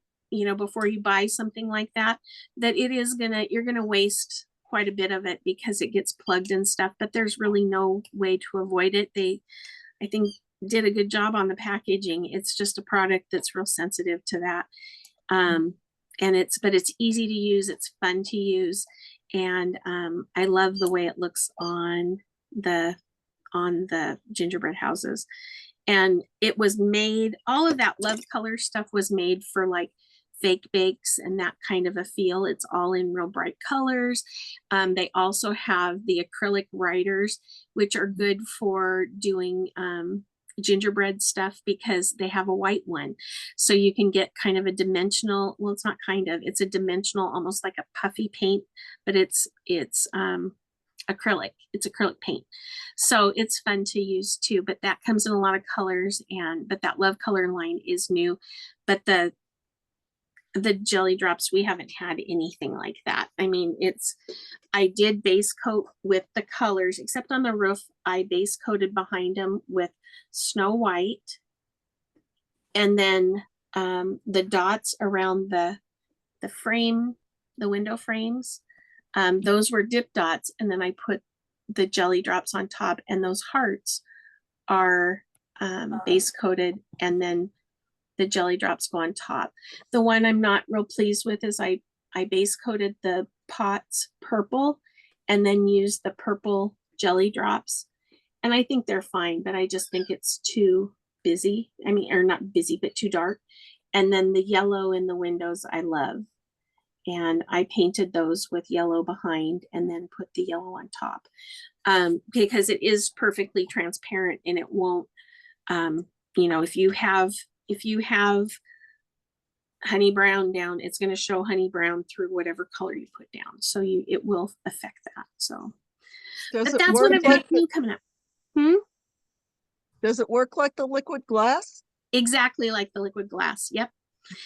before you buy something like that you're gonna waste quite a bit of it because it gets plugged and stuff, but there's really no way to avoid it. I think did a good job on the packaging. It's just a product that's real sensitive to that. And but it's easy to use, it's fun to use, and I love the way it looks on the gingerbread houses. And it was made, all of that Love Color stuff was made for like fake bakes and that kind of a feel. It's all in real bright colors. They also have the acrylic writers, which are good for doing gingerbread stuff because they have a white one. So you can get kind of a dimensional, well, it's not kind of, it's a dimensional, almost like a puffy paint, but it's acrylic. It's acrylic paint. So it's fun to use too, but that comes in a lot of colors, but that Love Color line is new. But the jelly drops, we haven't had anything like that. I mean, I did base coat with the colors, except on the roof, I base coated behind them with Snow White. And then the dots around the frame, the window frames, those were dip dots. And then I put the jelly drops on top, and those hearts are base coated, and then the jelly drops go on top. The one I'm not real pleased with is I base coated the pots purple and then used the purple jelly drops. And I think they're fine, but I just think it's too busy. I mean, or not busy, but too dark. And then the yellow in the windows I love. And I painted those with yellow behind and then put the yellow on top. Because it is perfectly transparent, and it won't, you know, if you have honey brown down, it's going to show honey brown through whatever color you put down. So it will affect that. So, Does but it that's work what I've like got new coming up. Does it work like the liquid glass? Exactly like the liquid glass. Yep.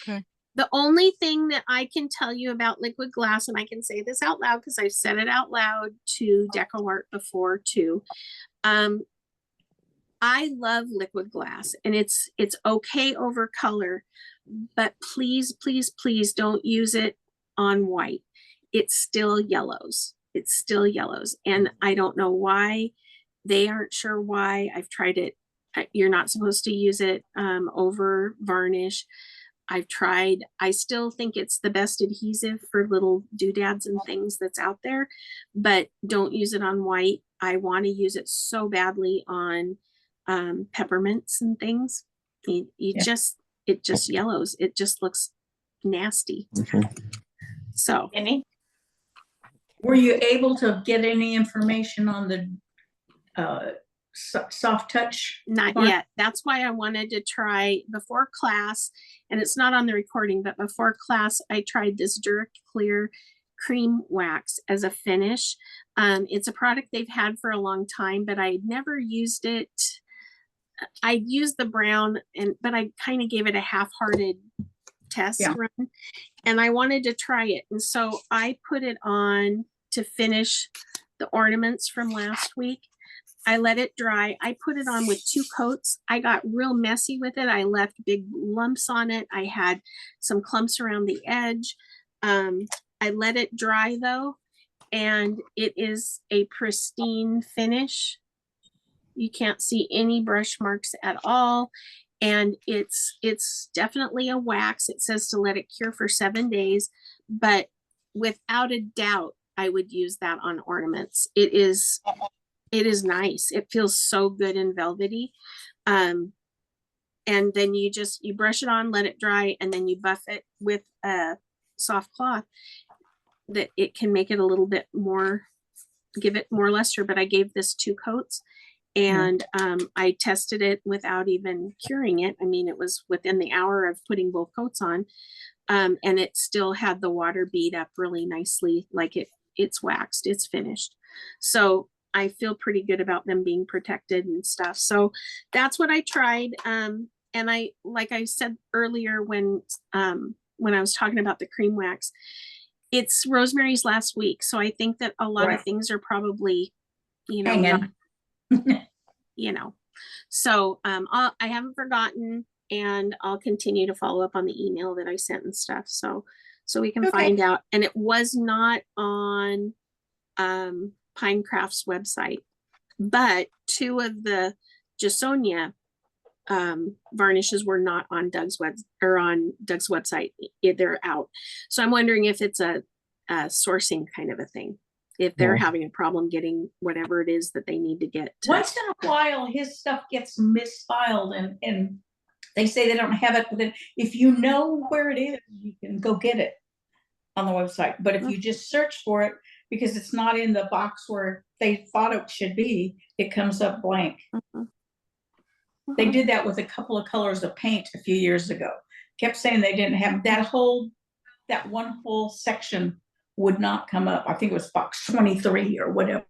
Okay. The only thing that I can tell you about liquid glass, and I can say this out loud because I've said it out loud to DecoArt before too. I love liquid glass, and it's okay over color, but please, please, please don't use it on white. It's still yellows. It's still yellows. And I don't know why. They aren't sure why. I've tried it. You're not supposed to use it over varnish. I've tried. I still think it's the best adhesive for little doodads and things that's out there, but don't use it on white. I want to use it so badly on peppermints and things. It just yellows. It just looks nasty. So Any? Were you able to get any information on the soft touch? not part? yet. That's why I wanted to try before class, and it's not on the recording, but before class, I tried this Duraclear cream wax as a finish. It's a product they've had for a long time, but I'd never used it. I used the brown, but I kind of gave it a half-hearted test run, and I wanted to try it. And so I put it on to finish the ornaments from last week. I let it dry. I put it on with 2 coats. I got real messy with it. I left big lumps on it. I had some clumps around the edge. I let it dry though, and it is a pristine finish. You can't see any brush marks at all. And it's definitely a wax. It says to let it cure for 7 days, but without a doubt, I would use that on ornaments. It is nice. It feels so good and velvety. And then you brush it on, let it dry, and then you buff it with a soft cloth that it can make it a little bit more, give it more luster. But I gave this 2 coats, and I tested it without even curing it. I mean, it was within the hour of putting both coats on, and it still had the water bead up really nicely, like it's waxed, it's finished. So I feel pretty good about them being protected and stuff. So that's what I tried. And I, like I said earlier, when I was talking about the cream wax, it's Rosemary's last week. So I think that a lot of things are probably, not, so I haven't forgotten, and I'll continue to follow up on the email that I sent and stuff. So we can find out. And it was not on, Pinecraft's website, but 2 of the Jasonia varnishes were not on Doug's website. They're out. So I'm wondering if it's a sourcing kind of a thing, if they're having a problem getting whatever it is that they need to get. Once in a while, his stuff gets misfiled, and they say they don't have it. But then if you know where it is, you can go get it on the website. But if you just search for it, because it's not in the box where they thought it should be, it comes up blank. They did that with a couple of colors of paint a few years ago. Kept saying they didn't have that one whole section would not come up. I think it was box 23 or whatever.